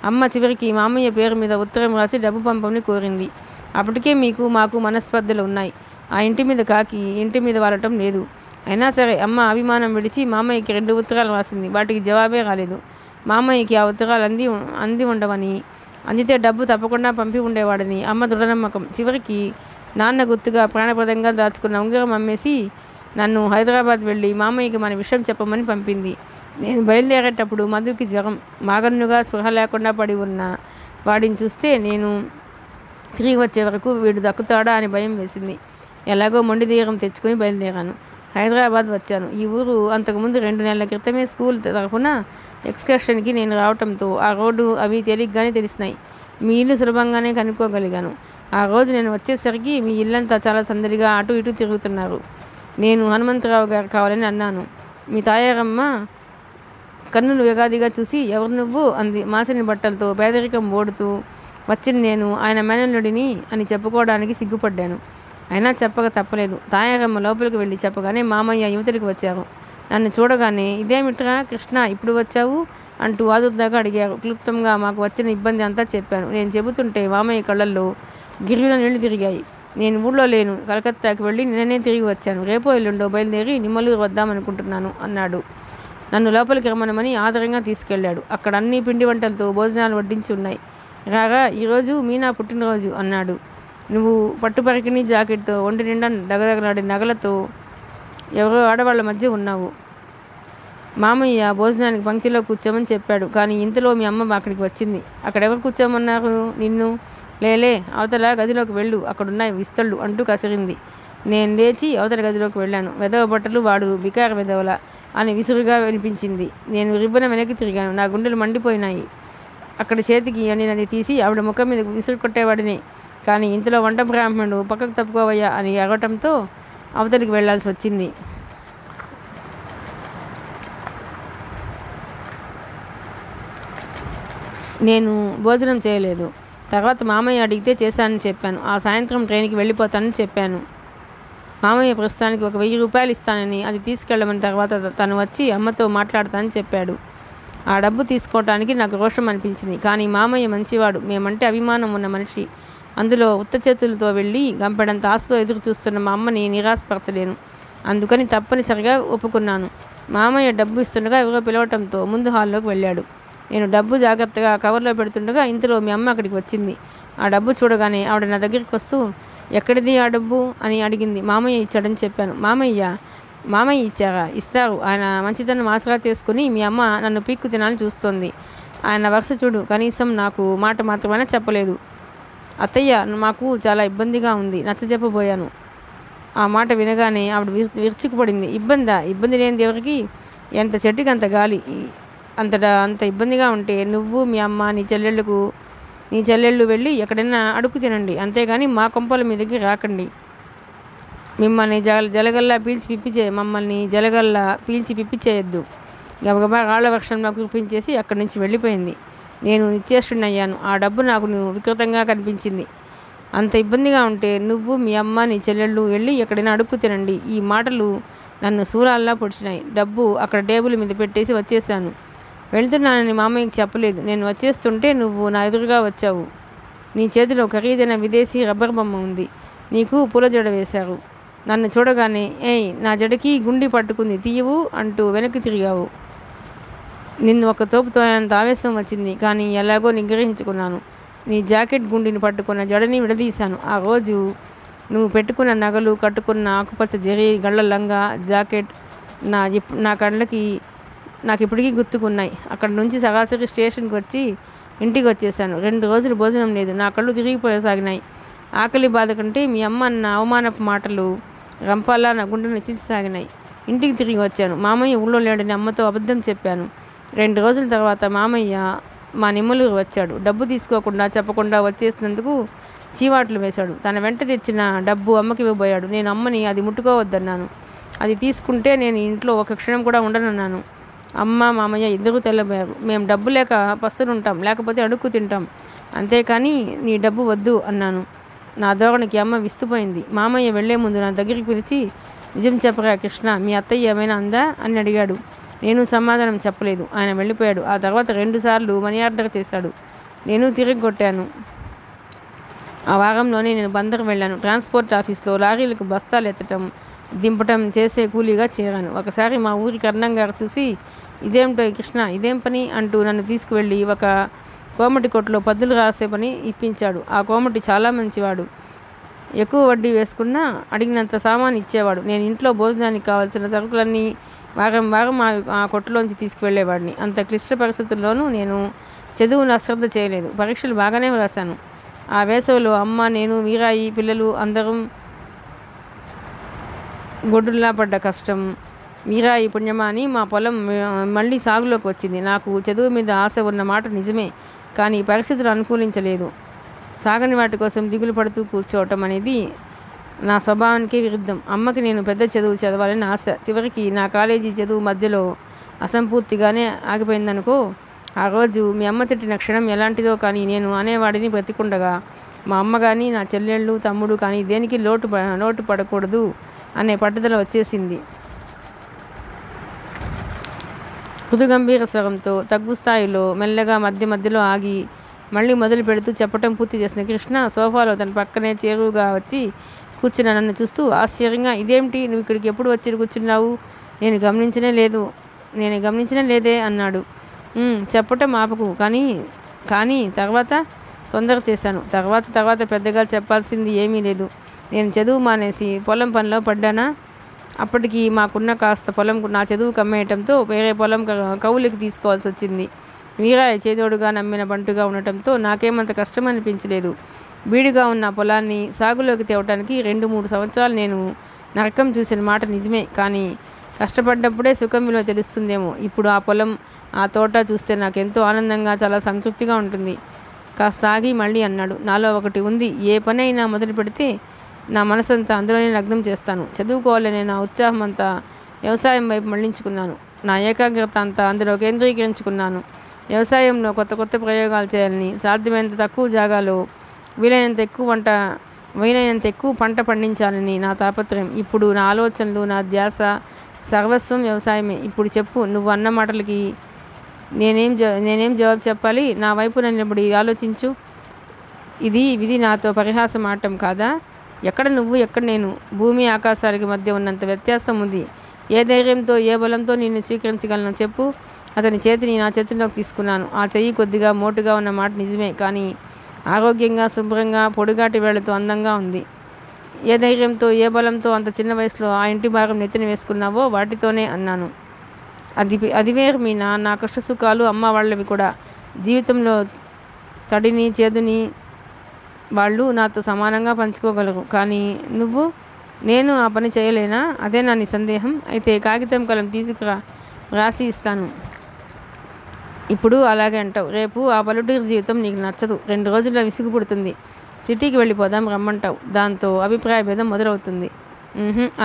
అమ్మ చివరికి మామయ్య పేరు మీద ఉత్తరం రాసి డబ్బు పంపమని కోరింది. అప్పటికే మాకు మనస్పర్ధలు ఉన్నాయి. ఆ ఇంటి మీద కాకి ఇంటి మీద వాలటం లేదు. అయినా సరే అమ్మ అభిమానం విడిచి మామయ్యకి 2 ఉత్తరాలు రాసింది. వాటికి జవాబే రాలేదు. మామయ్యకి ఆ ఉత్తరాలు అంది ఉండవని, అందితే డబ్బు తప్పకుండా పంపి ఉండేవాడని అమ్మ దృఢనమ్మకం. చివరికి నాన్న గుర్తుగా ప్రాణప్రదంగా దాచుకున్న ఉంగరం అమ్మేసి నన్ను హైదరాబాద్ వెళ్ళి మామయ్యకి మన విషయం చెప్పమని పంపింది. నేను బయలుదేరేటప్పుడు మధుకి జ్వరం. మాగన్నుగా స్పృహ లేకుండా పడి ఉన్న వాడిని చూస్తే నేను తిరిగి వచ్చే వరకు వీడు దక్కుతాడా అని భయం వేసింది. ఎలాగో మొండి ధీరం తెచ్చుకొని బయలుదేరాను. హైదరాబాద్ వచ్చాను. ఈ ఊరు అంతకుముందు 2 నెలల క్రితమే స్కూల్ తరఫున ఎక్స్కర్షన్కి నేను రావటంతో ఆ రోడ్డు అవి తేలిగ్గానే తెలిసినాయి. మీ ఇల్లు సులభంగానే కనుక్కోగలిగాను. ఆ రోజు నేను వచ్చేసరికి మీ ఇల్లంతా చాలా సందడిగా అటు ఇటు తిరుగుతున్నారు. నేను హనుమంతరావు గారు కావాలని అన్నాను. మీ తాయారమ్మ కన్నులు వేగాదిగా చూసి ఎవరు నువ్వు అంది. మాసిన బట్టలతో పేదరికం ఓడుతూ వచ్చిన నేను ఆయన మేనల్లుడిని అని చెప్పుకోవడానికి సిగ్గుపడ్డాను. అయినా చెప్పక తప్పలేదు. తాయారమ్మ లోపలికి వెళ్ళి చెప్పగానే మామయ్య యువతలికి వచ్చారు. నన్ను చూడగానే ఇదేమిట్రా కృష్ణ ఇప్పుడు వచ్చావు అంటూ ఆదుర్దాగా అడిగారు. క్లుప్తంగా మాకు వచ్చిన ఇబ్బంది అంతా చెప్పాను. నేను చెబుతుంటే మామయ్య కళ్ళల్లో గిర్రున నీళ్లు తిరిగాయి. నేను ఊళ్ళో లేను, కలకత్తాకి వెళ్ళి నిన్ననే తిరిగి వచ్చాను. రేపో ఎల్లుండో బయలుదేరి నిమ్మలూరు వద్దామనుకుంటున్నాను అన్నాడు. నన్ను లోపలికి రమ్మనమని ఆదరంగా తీసుకెళ్లాడు. అక్కడ అన్ని పిండి వంటలతో భోజనాలు వడ్డించి ఉన్నాయి. రాగా ఈరోజు మీనా పుట్టినరోజు అన్నాడు. నువ్వు పట్టుపరికిని జాకెట్తో ఒంటి నిండా దగదగలాడే నగలతో ఎవరో ఆడవాళ్ళ మధ్య ఉన్నావు. మామయ్య భోజనానికి పంక్తిలో కూర్చోమని చెప్పాడు. కానీ ఇంతలో మీ అమ్మ అక్కడికి వచ్చింది. అక్కడెవరు కూర్చోమన్నారు నిన్ను? లేలే, అవతల గదిలోకి వెళ్ళు, అక్కడున్నాయి విస్తళ్ళు అంటూ కసిరింది. నేను లేచి అవతల గదిలోకి వెళ్ళాను. వెదవ బట్టలు వాడు బికార వెదవల అని విసురుగా వినిపించింది. నేను రిబ్బన వెనక్కి తిరిగాను. నా గుండెలు మండిపోయినాయి. అక్కడ చేతికి ఎండినది తీసి ఆవిడ ముఖం మీద విసురు కొట్టేవాడిని. కానీ ఇంతలో వంట బ్రాహ్మణుడు పక్కకు తప్పుకోవయ్యా అని అరవటంతో అవతలికి వెళ్లాల్సి వచ్చింది. నేను భోజనం చేయలేదు. తర్వాత మామయ్య అడిగితే చేశానని చెప్పాను. ఆ సాయంత్రం ట్రైన్కి వెళ్ళిపోతానని చెప్పాను. మామయ్య ప్రస్తుతానికి ఒక 1000 రూపాయలు ఇస్తానని, అది తీసుకెళ్ళమని తర్వాత తను వచ్చి అమ్మతో మాట్లాడతానని చెప్పాడు. ఆ డబ్బు తీసుకోవటానికి నాకు రోషం అనిపించింది. కానీ మామయ్య మంచివాడు. మేమంటే అభిమానం ఉన్న మనిషి. అందులో ఉత్త చేతులతో వెళ్ళి గంపెడంత ఆశతో ఎదురు చూస్తున్న మా అమ్మని నిరాశపరచలేను. అందుకని తప్పనిసరిగా ఒప్పుకున్నాను. మామయ్య డబ్బు ఇస్తుండగా ఎవరో పిలవటంతో ముందు హాల్లోకి వెళ్ళాడు. నేను డబ్బు జాగ్రత్తగా కవర్లో పెడుతుండగా ఇంతలో మీ అమ్మ అక్కడికి వచ్చింది. ఆ డబ్బు చూడగానే ఆవిడ నా దగ్గరికి వస్తూ ఎక్కడిది ఆ డబ్బు అని అడిగింది. మామయ్య ఇచ్చాడని చెప్పాను. మామయ్య మామయ్య ఇచ్చారా? ఇస్తారు. ఆయన మంచితనం ఆసరా చేసుకుని మీ అమ్మ నన్ను పీక్కు తినాలని చూస్తోంది. ఆయన వరుస చూడు, కనీసం నాకు మాట మాత్రమైనా చెప్పలేదు. అత్తయ్య, మాకు చాలా ఇబ్బందిగా ఉంది నచ్చజెప్పబోయాను. ఆ మాట వినగానే ఆవిడ విరుచుకుపడింది. ఇబ్బందా? ఇబ్బంది లేనిది ఎవరికి? ఎంత చెట్టుకి అంత గాలి. అంత ఇబ్బందిగా ఉంటే నువ్వు మీ అమ్మ నీ చెల్లెళ్ళు వెళ్ళి ఎక్కడైనా అడుక్కు తినండి, అంతేగాని మా కొంపల మీ దగ్గర రాకండి. మమ్మల్ని జలగల్లా పీల్చి పిప్పిచేయొద్దు. గబగబా రాళ్ల వర్షంలో కురిపించేసి అక్కడి నుంచి వెళ్ళిపోయింది. నేను నిశ్చేష్టునయ్యాను. ఆ డబ్బు నాకు వికృతంగా కనిపించింది. అంత ఇబ్బందిగా ఉంటే నువ్వు మీ అమ్మ నీ చెల్లెళ్ళు వెళ్ళి ఎక్కడైనా అడుక్కు తినండి. ఈ మాటలు నన్ను శూలాల్లా పొడిచినాయి. డబ్బు అక్కడ టేబుల్ మీద పెట్టేసి వచ్చేసాను. వెళ్తున్నానని మామయ్యకి చెప్పలేదు. నేను వచ్చేస్తుంటే నువ్వు నా ఎదురుగా వచ్చావు. నీ చేతిలో ఖరీదైన విదేశీ రబ్బర్ బొమ్మ ఉంది. నీకు పూల జడ వేశారు. నన్ను చూడగానే ఏయ్, నా జడకి గుండి పట్టుకుంది, తీయవు అంటూ వెనక్కి తిరిగావు. నిన్ను ఒక తోపుతో అంత ఆవేశం వచ్చింది, కానీ ఎలాగో నిగ్రహించుకున్నాను. నీ జాకెట్ గుండిని పట్టుకున్న జడని విడదీశాను. ఆ రోజు నువ్వు పెట్టుకున్న నగలు, కట్టుకున్న ఆకుపచ్చ జరీ గళ్ళ లంగా జాకెట్ నా కళ్ళకి నాకు ఇప్పటికీ గుర్తుకున్నాయి. అక్కడ నుంచి సరాసరి స్టేషన్కి వచ్చి ఇంటికి వచ్చేసాను. 2 రోజులు భోజనం లేదు. నా కళ్ళు తిరిగిపోయసాగినాయి. ఆకలి బాధ కంటే మీ అమ్మ అన్న అవమానపు మాటలు రంపాలా నా గుండెని చీల్చసాగినాయి. ఇంటికి తిరిగి వచ్చాను. మామయ్య ఊళ్ళో లేడని అమ్మతో అబద్ధం చెప్పాను. 2 రోజుల తర్వాత మామయ్య మా నిమ్మలూరు వచ్చాడు. డబ్బు తీసుకోకుండా చెప్పకుండా వచ్చేసినందుకు చీవాట్లు వేశాడు. తన వెంట తెచ్చిన డబ్బు అమ్మకి ఇవ్వబోయాడు. నేను అమ్మని అది ముట్టుకోవద్దన్నాను. అది తీసుకుంటే నేను ఇంట్లో ఒక క్షణం కూడా ఉండనన్నాను. అమ్మ మామయ్య ఇద్దరూ తెల్లబోయారు. మేము డబ్బు లేక పస్తులుంటాం, లేకపోతే అడుక్కు తింటాం, అంతేకాని నీ డబ్బు వద్దు అన్నాను. నా ధోరణికి అమ్మ విస్తుపోయింది. మామయ్య వెళ్లే ముందు నా దగ్గరికి పిలిచి, నిజం చెప్పరా కృష్ణ, మీ అత్తయ్య ఏమైనా అందా అని అడిగాడు. నేను సమాధానం చెప్పలేదు. ఆయన వెళ్ళిపోయాడు. ఆ తర్వాత 2 సార్లు మనీ ఆర్డర్ చేశాడు. నేను తిరిగి కొట్టాను. ఆ వారంలోనే నేను బందర్ వెళ్ళాను. ట్రాన్స్పోర్ట్ ఆఫీస్లో లారీలకు బస్తాలు ఎత్తటం, దింపటం చేసే కూలీగా చేరాను. ఒకసారి మా ఊరి కర్ణం గారు చూసి, ఇదేమిటో కృష్ణ, ఇదేం పని అంటూ నన్ను తీసుకువెళ్ళి ఒక కోమటి కొట్లో పద్దులు రాసే పని ఇప్పించాడు. ఆ కోమటి చాలా మంచివాడు. ఎక్కువ వడ్డీ వేసుకున్నా అడిగినంత సామాను ఇచ్చేవాడు. నేను ఇంట్లో భోజనానికి కావాల్సిన సరుకులన్నీ వారం ఆ కొట్టులోంచి తీసుకువెళ్ళేవాడిని. అంత క్లిష్ట పరిస్థితుల్లోనూ నేను చదువును అశ్రద్ధ చేయలేదు. పరీక్షలు బాగానే రాశాను. ఆ వేసవిలో అమ్మ, నేను, వీరాయి పిల్లలు అందరం గొడ్డుల్లా పడ్డ కష్టం. వీరాయి పుణ్యమా అని మా పొలం మళ్ళీ సాగులోకి వచ్చింది. నాకు చదువు మీద ఆశ ఉన్న మాట నిజమే, కానీ పరిస్థితులు అనుకూలించలేదు. సాగని వాటి కోసం దిగులు పడుతూ కూర్చోవటం అనేది నా స్వభావానికి విరుద్ధం. అమ్మకి నేను పెద్ద చదువు చదవాలని ఆశ. చివరికి నా కాలేజీ చదువు మధ్యలో అసంపూర్తిగానే ఆగిపోయిందనుకో. ఆ రోజు మీ అమ్మ తిట్టిన క్షణం ఎలాంటిదో కానీ నేను అనేవాడిని బ్రతికుండగా మా అమ్మ కానీ, నా చెల్లెళ్ళు, తమ్ముడు కానీ దేనికి లోటు పడకూడదు అనే పట్టుదల వచ్చేసింది. మృదుగంభీర స్వరంతో తగ్గు స్థాయిలో మెల్లగా మధ్యలో ఆగి మళ్ళీ మొదలు పెడుతూ చెప్పటం పూర్తి చేసిన కృష్ణ సోఫాలో తన పక్కనే చేరువుగా వచ్చి కూర్చున్న నన్ను చూస్తూ ఆశ్చర్యంగా, ఇదేమిటి, నువ్వు ఇక్కడికి ఎప్పుడు వచ్చి కూర్చున్నావు? నేను గమనించనే లేదే అన్నాడు. చెప్పటం ఆపకు, కానీ తర్వాత తొందర చేశాను. తర్వాత పెద్దగా చెప్పాల్సింది ఏమీ లేదు. నేను చదువు మానేసి పొలం పనిలో పడ్డానా? అప్పటికి మాకున్న కాస్త పొలం నా చదువు కమ్మేయటంతో వేరే పొలం కౌలుకి తీసుకోవాల్సి వచ్చింది. వీరాయ చేదోడుగా నమ్మిన బంటుగా ఉండటంతో నాకేమంత కష్టం అనిపించలేదు. బీడుగా ఉన్న పొలాన్ని సాగులోకి తేవటానికి 2-3 సంవత్సరాలు నేను నరకం చూసిన మాట నిజమే, కానీ కష్టపడ్డప్పుడే సుఖం విలువ తెలుస్తుందేమో. ఇప్పుడు ఆ పొలం, ఆ తోట చూస్తే నాకెంతో ఆనందంగా, చాలా సంతృప్తిగా ఉంటుంది. కాస్త ఆగి మళ్ళీ అన్నాడు, నాలో ఒకటి ఉంది. ఏ పని అయినా మొదలు పెడితే నా మనసంతా అందులోనే లగ్నం చేస్తాను. చదువుకోవాలనే నా ఉత్సాహం అంతా వ్యవసాయం వైపు మళ్లించుకున్నాను. నా ఏకాగ్రత అంతా అందులో కేంద్రీకరించుకున్నాను. వ్యవసాయంలో కొత్త ప్రయోగాలు చేయాలని, సాధ్యమైనంత తక్కువ జాగాలో వీలైనంత ఎక్కువ పంట పండించాలని నా తాపత్రయం. ఇప్పుడు నా ఆలోచనలు, నా ధ్యాస సర్వస్వం వ్యవసాయమే. ఇప్పుడు చెప్పు, నువ్వు అన్న మాటలకి నేనేం జవాబు చెప్పాలి? నా వైపు నిలబడి ఆలోచించు. ఇది విధి నాతో పరిహాసం ఆడటం కాదా? ఎక్కడ నువ్వు, ఎక్కడ నేను? భూమి ఆకాశాలకి మధ్య ఉన్నంత వ్యత్యాసం ఉంది. ఏ ధైర్యంతో, ఏ బలంతో నిన్ను స్వీకరించగలను చెప్పు. అతని చేతిని నా చేతుల్లోకి తీసుకున్నాను. ఆ చెయ్యి కొద్దిగా మోటుగా ఉన్న మాట నిజమే, కానీ ఆరోగ్యంగా, శుభ్రంగా, పొడుగాటి వేళ్లతో అందంగా ఉంది. ఏ ధైర్యంతో ఏ బలంతో అంత చిన్న వయసులో ఆ ఇంటి భారం నెత్తిన వేసుకున్నావో వాటితోనే అన్నాను. అది వేరు మీనా, నా కష్టసుఖాలు అమ్మ వాళ్ళవి కూడా. జీవితంలో తడిని చేదుని వాళ్ళు నాతో సమానంగా పంచుకోగలరు. కానీ నేను ఆ పని చేయలేనా? అదేనా నీ సందేహం? అయితే కాగితం కలం తీసుకురా, రాసి ఇస్తాను. ఇప్పుడు అలాగే అంటావు, రేపు ఆ పల్లెటూరు జీవితం నీకు నచ్చదు, 2 రోజుల్లో విసుగు పుడుతుంది, సిటీకి వెళ్ళిపోదాం రమ్మంటావు. దాంతో అభిప్రాయ భేదం మొదలవుతుంది.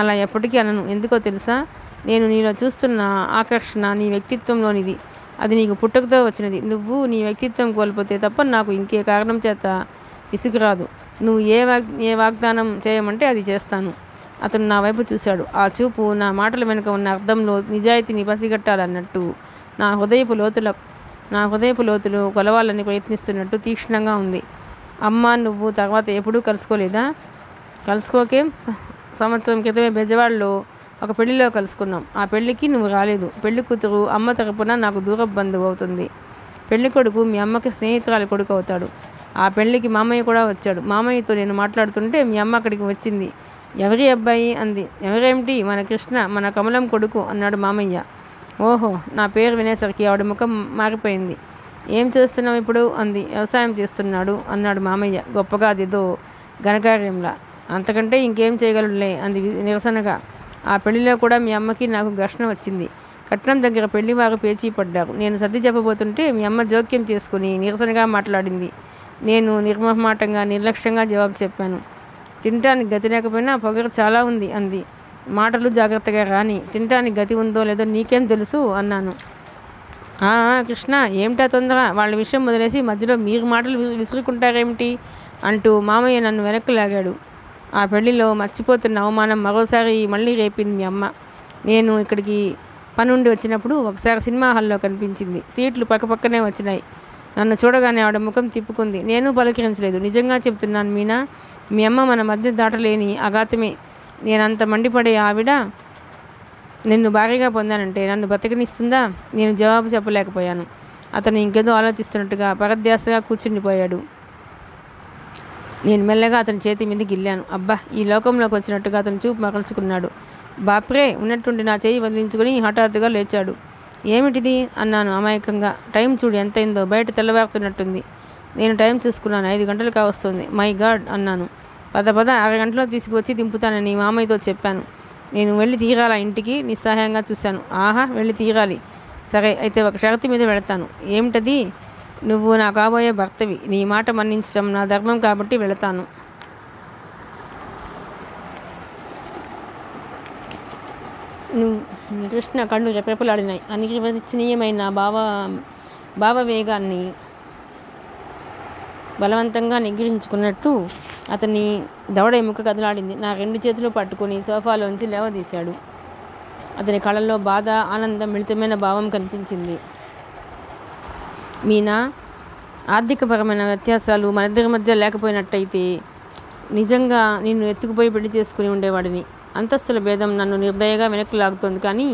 అలా ఎప్పటికీ అనను. ఎందుకో తెలుసా? నేను నీలో చూస్తున్న ఆకర్షణ నీ వ్యక్తిత్వంలోనిది. అది నీకు పుట్టుకతో వచ్చినది. నువ్వు నీ వ్యక్తిత్వం కోల్పోతే తప్ప నాకు ఇంకే కారణం చేత విసుగు రాదు. నువ్వు ఏ వాగ్దానం చేయమంటే అది చేస్తాను. అతను నా వైపు చూశాడు. ఆ చూపు నా మాటల వెనుక ఉన్న అర్థంలో నిజాయితీని పసిగట్టాలన్నట్టు, నా హృదయపు లోతులు కొలవాలని ప్రయత్నిస్తున్నట్టు తీక్షణంగా ఉంది. అమ్మ, నువ్వు తర్వాత ఎప్పుడూ కలుసుకోలేదా? కలుసుకోకేం? సంవత్సరం క్రితమే బెజవాడలో ఒక పెళ్లిలో కలుసుకున్నాం. ఆ పెళ్ళికి నువ్వు రాలేదు. పెళ్లి కూతురు అమ్మ తరపున నాకు దూరపు బంధువు అవుతుంది. పెళ్లి కొడుకు మీ అమ్మకి స్నేహితురాలి కొడుకు అవుతాడు. ఆ పెళ్ళికి మామయ్య కూడా వచ్చాడు. మామయ్యతో నేను మాట్లాడుతుంటే మీ అమ్మ అక్కడికి వచ్చింది. ఎవరి అబ్బాయి అంది. ఎవరేమిటి, మన కృష్ణ, మన కమలం కొడుకు అన్నాడు మామయ్య. ఓహో, నా పేరు వినేసరికి ఆవిడ ముఖం మారిపోయింది. ఏం చేస్తున్నావు ఇప్పుడు అంది. వ్యవసాయం చేస్తున్నాడు అన్నాడు మామయ్య గొప్పగా, అదేదో ఘనకార్యంలా. అంతకంటే ఇంకేం చేయగలడులే అంది నిరసనగా. ఆ పెళ్లిలో కూడా మీ అమ్మకి నాకు ఘర్షణ వచ్చింది. కట్నం దగ్గర పెళ్లివారు పేచీ పడ్డారు. నేను సర్ది చెప్పబోతుంటే మీ అమ్మ జోక్యం చేసుకుని నిరసనగా మాట్లాడింది. నేను నిర్మోహమాటంగా నిర్లక్ష్యంగా జవాబు చెప్పాను. తినటానికి గతి లేకపోయినా పొగరు చాలా ఉంది అంది. మాటలు జాగ్రత్తగా రాని. తినటానికి గతి ఉందో లేదో నీకేం తెలుసు అన్నాను. కృష్ణ, ఏమిటా తొందర? వాళ్ళ విషయం వదిలేసి మధ్యలో మీరు మాటలు విసురుకుంటారేమిటి అంటూ మామయ్య నన్ను వెనక్కి లాగాడు. ఆ పెళ్లిలో మర్చిపోతున్న అవమానం మరోసారి మళ్ళీ రేపింది మీ అమ్మ. నేను ఇక్కడికి పనుండి వచ్చినప్పుడు ఒకసారి సినిమా హాల్లో కనిపించింది. సీట్లు పక్కపక్కనే వచ్చినాయి. నన్ను చూడగానే ఆవిడ ముఖం తిప్పుకుంది. నేను పలకరించలేదు. నిజంగా చెప్తున్నాను మీనా, మీ అమ్మ మన మధ్య దాటలేని అఘాతమే. నేనంత మండిపడే ఆవిడ నిన్ను భారీగా పొందానంటే నన్ను బతకనిస్తుందా? నేను జవాబు చెప్పలేకపోయాను. అతను ఇంకేదో ఆలోచిస్తున్నట్టుగా పరధ్యాసగా కూర్చుండిపోయాడు. నేను మెల్లగా అతని చేతి మీద గిల్లాను. అబ్బా, ఈ లోకంలోకి వచ్చినట్టుగా అతను చూపు మరల్చుకున్నాడు. బాప్రే ఉన్నట్టుండి నా చేయి వదిలించుకొని హఠాత్తుగా లేచాడు. ఏమిటిది అన్నాను అమాయకంగా. టైం చూడు ఎంతైందో, బయట తెల్లవారుతున్నట్టుంది. నేను టైం చూసుకున్నాను. 5 గంటలు కావస్తుంది. మై గాడ్ అన్నాను. పద 6 గంటల్లో తీసుకువచ్చి దింపుతానని మామయ్యతో చెప్పాను. నేను వెళ్ళి తీరాలా ఇంటికి? నిస్సహాయంగా చూశాను. ఆహా, వెళ్ళి తీరాలి. సరే, అయితే ఒక షరతు మీద వెళతాను. ఏమిటది? నువ్వు నా కాబోయే భర్తవి. నీ మాట మన్నించడం నా ధర్మం కాబట్టి వెళతాను. కృష్ణ కళ్ళు రెపరెపలాడినాయి. అనిర్వచనీయమైన భావవేగాన్ని బలవంతంగా నిగ్రహించుకున్నట్టు అతని దవడ ఎముక కదలాడింది. నా 2 చేతులు పట్టుకుని సోఫాలోంచి లేవదీశాడు. అతని కళ్ళల్లో బాధ, ఆనందం, మిళితమైన భావం కనిపించింది. మీనా, ఆర్థికపరమైన వ్యత్యాసాలు మనిద్దరి మధ్య లేకపోయినట్టయితే నిజంగా నిన్ను ఎత్తుకుపోయి పెళ్లి చేసుకుని ఉండేవాడిని. అంతస్తుల భేదం నన్ను నిర్దయగా వెనక్కి లాగుతోంది. కానీ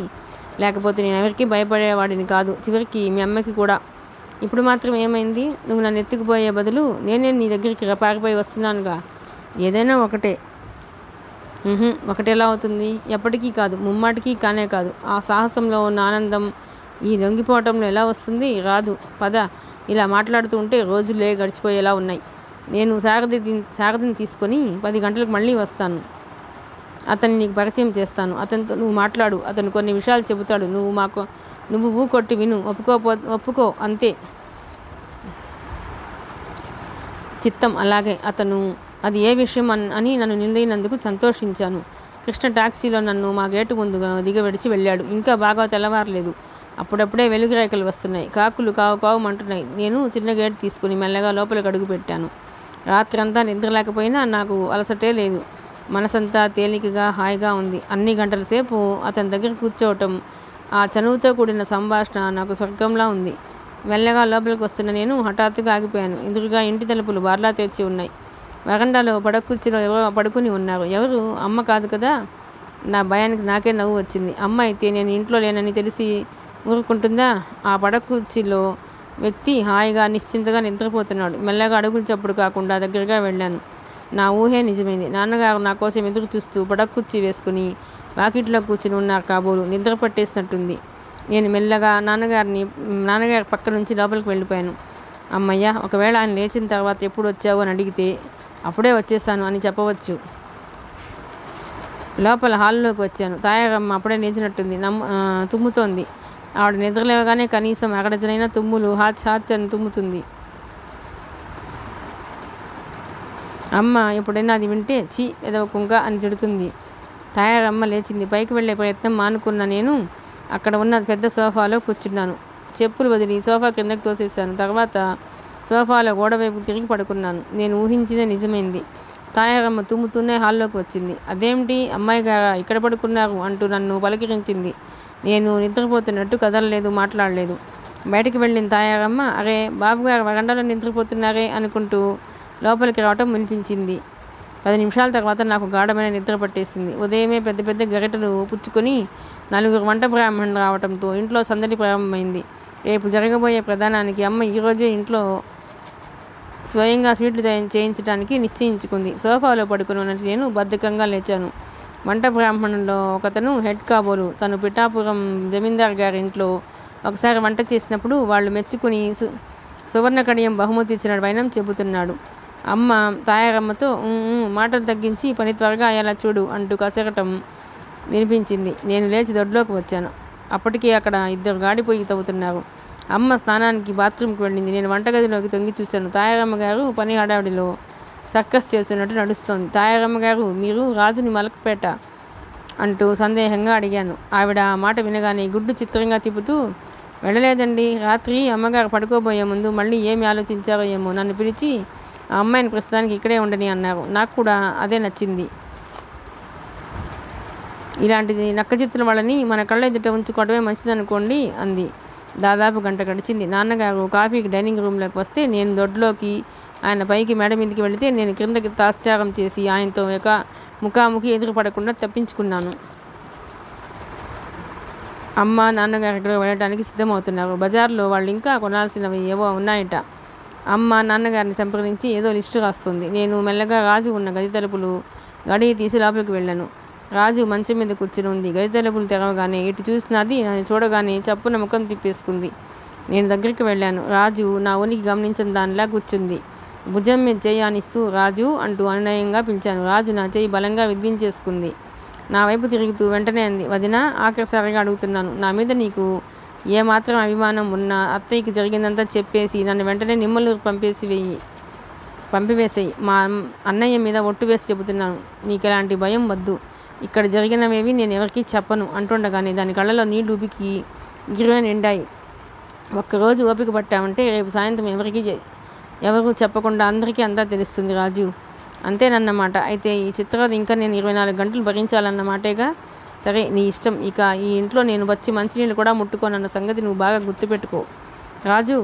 లేకపోతే నేను ఎవరికి భయపడేవాడిని కాదు. చివరికి మీ అమ్మకి కూడా. ఇప్పుడు మాత్రం ఏమైంది? నువ్వు నన్ను ఎత్తుకుపోయే బదులు నేనే నీ దగ్గరికి పారిపోయి వస్తున్నానుగా. ఏదైనా ఒకటే. ఒకటెలా అవుతుంది? ఎప్పటికీ కాదు, ముమ్మాటికి కానే కాదు. ఆ సాహసంలో ఉన్న ఆనందం ఈ లొంగిపోవటంలో ఎలా వస్తుంది? రాదు. పద. ఇలా మాట్లాడుతూ ఉంటే రోజులే గడిచిపోయేలా ఉన్నాయి. నేను సారథిని తీసుకొని 10 గంటలకు మళ్ళీ వస్తాను. అతన్ని నీకు పరిచయం చేస్తాను. అతనితో నువ్వు మాట్లాడు. అతను కొన్ని విషయాలు చెబుతాడు. నువ్వు ఊకొట్టి విను. ఒప్పుకో అంతే. చిత్తం. అలాగే. అతను అది ఏ విషయం అని నన్ను నిలదీనందుకు సంతోషించాను. కృష్ణ టాక్సీలో నన్ను మా గేటు ముందు దిగబెడిచి వెళ్ళాడు. ఇంకా బాగా తెల్లవారలేదు. అప్పుడప్పుడే వెలుగు రేఖలు వస్తున్నాయి. కాకులు కావుమంటున్నాయి. నేను చిన్న గేటు తీసుకుని మెల్లగా లోపలికి అడుగు పెట్టాను. రాత్రంతా నిద్ర లేకపోయినా నాకు అలసటే లేదు. మనసంతా తేలికగా హాయిగా ఉంది. అన్ని గంటల సేపు అతని దగ్గర కూర్చోవటం, ఆ చనువుతో కూడిన సంభాషణ నాకు స్వర్గంలా ఉంది. మెల్లగా లోపలికి వస్తున్న నేను హఠాత్తుగా ఆగిపోయాను. ఎదురుగా ఇంటి తలుపులు బార్లా తెరిచి ఉన్నాయి. వరండాలో పడకుర్చీలో ఎవరో పడుకుని ఉన్నారు. ఎవరు? అమ్మ కాదు కదా? నా భయానికి నాకే నవ్వు వచ్చింది. అమ్మ అయితే నేను ఇంట్లో లేనని తెలిసి ఊరుకుంటుందా? ఆ పడకుర్చీలో వ్యక్తి హాయిగా నిశ్చింతగా నిద్రపోతున్నాడు. మెల్లగా అడుగులు చప్పుడు కాకుండా దగ్గరగా వెళ్ళాను. నా ఊహే నిజమైంది. నాన్నగారు నా కోసం ఎదురు చూస్తూ పడక్కుర్చీ వేసుకుని వాకిట్లో కూర్చుని ఉన్నారు కాబోలు. నిద్ర పట్టేసినట్టుంది. నేను మెల్లగా నాన్నగారి పక్క నుంచి లోపలికి వెళ్ళిపోయాను. అమ్మయ్య, ఒకవేళ ఆయన లేచిన తర్వాత ఎప్పుడు వచ్చావు అని అడిగితే అప్పుడే వచ్చేసాను అని చెప్పవచ్చు. లోపల హాల్లోకి వచ్చాను. తాయారమ్మ అప్పుడే లేచినట్టుంది. తుమ్ముతోంది. ఆవిడ నిద్రలేవగానే కనీసం అగడజనైనా తుమ్ములు హాచ్ హాచ్ అని తుమ్ముతుంది. అమ్మ ఎప్పుడైనా అది వింటే చీ ఎదవ కుంక అని తిడుతుంది. తాయారమ్మ లేచింది. పైకి వెళ్ళే ప్రయత్నం మానుకున్న నేను అక్కడ ఉన్న పెద్ద సోఫాలో కూర్చున్నాను. చెప్పులు వదిలి సోఫా కిందకి తోసేశాను. తర్వాత సోఫాలో గోడవైపు తిరిగి పడుకున్నాను. నేను ఊహించిందే నిజమైంది. తాయారమ్మ తుమ్ముతూనే హాల్లోకి వచ్చింది. అదేమిటి అమ్మాయి గారా ఇక్కడ పడుకున్నారు అంటూ నన్ను పలకరించింది. నేను నిద్రపోతున్నట్టు కదలలేదు, మాట్లాడలేదు. బయటికి వెళ్ళిన తాయారమ్మ అరే బాబుగారు వరండాలో నిద్రపోతున్నారే అనుకుంటూ లోపలికి రావటం వినిపించింది. 10 నిమిషాల తర్వాత నాకు గాఢమైన నిద్ర పట్టేసింది. ఉదయమే పెద్ద పెద్ద గరిటెలు పుచ్చుకొని 4 వంట బ్రాహ్మణులు రావడంతో ఇంట్లో సందడి ప్రారంభమైంది. రేపు జరగబోయే ప్రధానానికి అమ్మ ఈరోజే ఇంట్లో స్వయంగా స్వీట్లు చేయించడానికి నిశ్చయించుకుంది. సోఫాలో పడుకుని ఉన్న నేను బద్ధకంగా లేచాను. వంట బ్రాహ్మణుల్లో ఒకతను హెడ్ కాబోలు. తను పిఠాపురం జమీందార్ గారి ఇంట్లో ఒకసారి వంట చేసినప్పుడు వాళ్ళు మెచ్చుకుని సువర్ణ కడియం బహుమతి ఇచ్చిన వైనం చెబుతున్నాడు. అమ్మ తాయారమ్మతో మాటలు తగ్గించి పని త్వరగా అయ్యేలా చూడు అంటూ కసరటం వినిపించింది. నేను లేచి దొడ్లోకి వచ్చాను. అప్పటికే అక్కడ 2 గాడిపోయి తవ్వుతున్నారు. అమ్మ స్నానానికి బాత్రూమ్కి వెళ్ళింది. నేను వంటగదిలోకి తొంగి చూశాను. తాయారమ్మ గారు పని హడావిడిలో సర్కస్ చేస్తున్నట్టు నడుస్తోంది. తాయారమ్మ గారు మీరు రాజుని మలకపేట అంటూ సందేహంగా అడిగాను. ఆవిడ ఆ మాట వినగానే గుడ్డు చిత్రంగా తిప్పుతూ వెళ్ళలేదండి. రాత్రి అమ్మగారు పడుకోబోయే ముందు మళ్ళీ ఏమి ఆలోచించారో ఏమో నన్ను పిలిచి ఆ అమ్మాయిని ప్రస్తుతానికి ఇక్కడే ఉండని అన్నారు. నాకు కూడా అదే నచ్చింది. ఇలాంటి నక్కచిత్తుల వాళ్ళని మన కళ్ళ ఎదుట ఉంచుకోవడమే మంచిదనుకోండి అంది. దాదాపు గంట గడిచింది. నాన్నగారు కాఫీకి డైనింగ్ రూమ్లోకి వస్తే నేను దొడ్లోకి, ఆయన పైకి మేడ మీదకి వెళితే నేను క్రిందకి తాత్సారం చేసి ఆయనతో ముఖాముఖి ఎదురుపడకుండా తప్పించుకున్నాను. అమ్మ నాన్నగారి దగ్గర వెళ్ళడానికి సిద్ధమవుతున్నారు. బజార్లో వాళ్ళు ఇంకా కొనాల్సినవి ఏవో ఉన్నాయట. అమ్మ నాన్నగారిని సంప్రదించి ఏదో లిస్టు రాస్తుంది. నేను మెల్లగా రాజు ఉన్న గది తలుపులు గడియ తీసి లోపలికి వెళ్ళాను. రాజు మంచం మీద కూర్చుని ఉంది. గది తలుపులు తెరవగానే ఇటు చూసినది నన్ను చూడగానే చప్పున ముఖం తిప్పేసుకుంది. నేను దగ్గరికి వెళ్ళాను. రాజు నా ఉనికి గమనించిన దానిలా కూర్చుంది. భుజం మీద చేయి ఆనిస్తూ రాజు అంటూ అనునయంగా పిలిచాను. రాజు నా చేయి బలంగా విదిలించేసుకుంది. నా వైపు తిరుగుతూ వెంటనే అంది, వదినా ఆఖరిసారిగా అడుగుతున్నాను, నా మీద నీకు ఏమాత్రం అభిమానం ఉన్నా అత్తయ్యకి జరిగిందంతా చెప్పేసి నన్ను వెంటనే నిమ్మలూరు పంపివేసేయి. మా అన్నయ్య మీద ఒట్టు వేసి చెబుతున్నాను. నీకు ఎలాంటి భయం వద్దు. ఇక్కడ జరిగినవేవి నేను ఎవరికీ చెప్పను అంటుండగానే దాని కళ్ళలో నీళ్లు ఉబికి గిరున నిండాయి. ఒక్కరోజు ఓపిక పట్టామంటే రేపు సాయంత్రం ఎవరు చెప్పకుండా అందరికీ అంతా తెలుస్తుంది రాజు. అంతేనన్నమాట. అయితే ఈ చిత్రవద ఇంకా నేను 24 గంటలు భరించాలన్నమాటేగా. సరే నీ ఇష్టం. ఇక ఈ ఇంట్లో నేను వచ్చి మంచినీళ్ళు కూడా ముట్టుకోనన్న సంగతి నువ్వు బాగా గుర్తుపెట్టుకో. రాజు,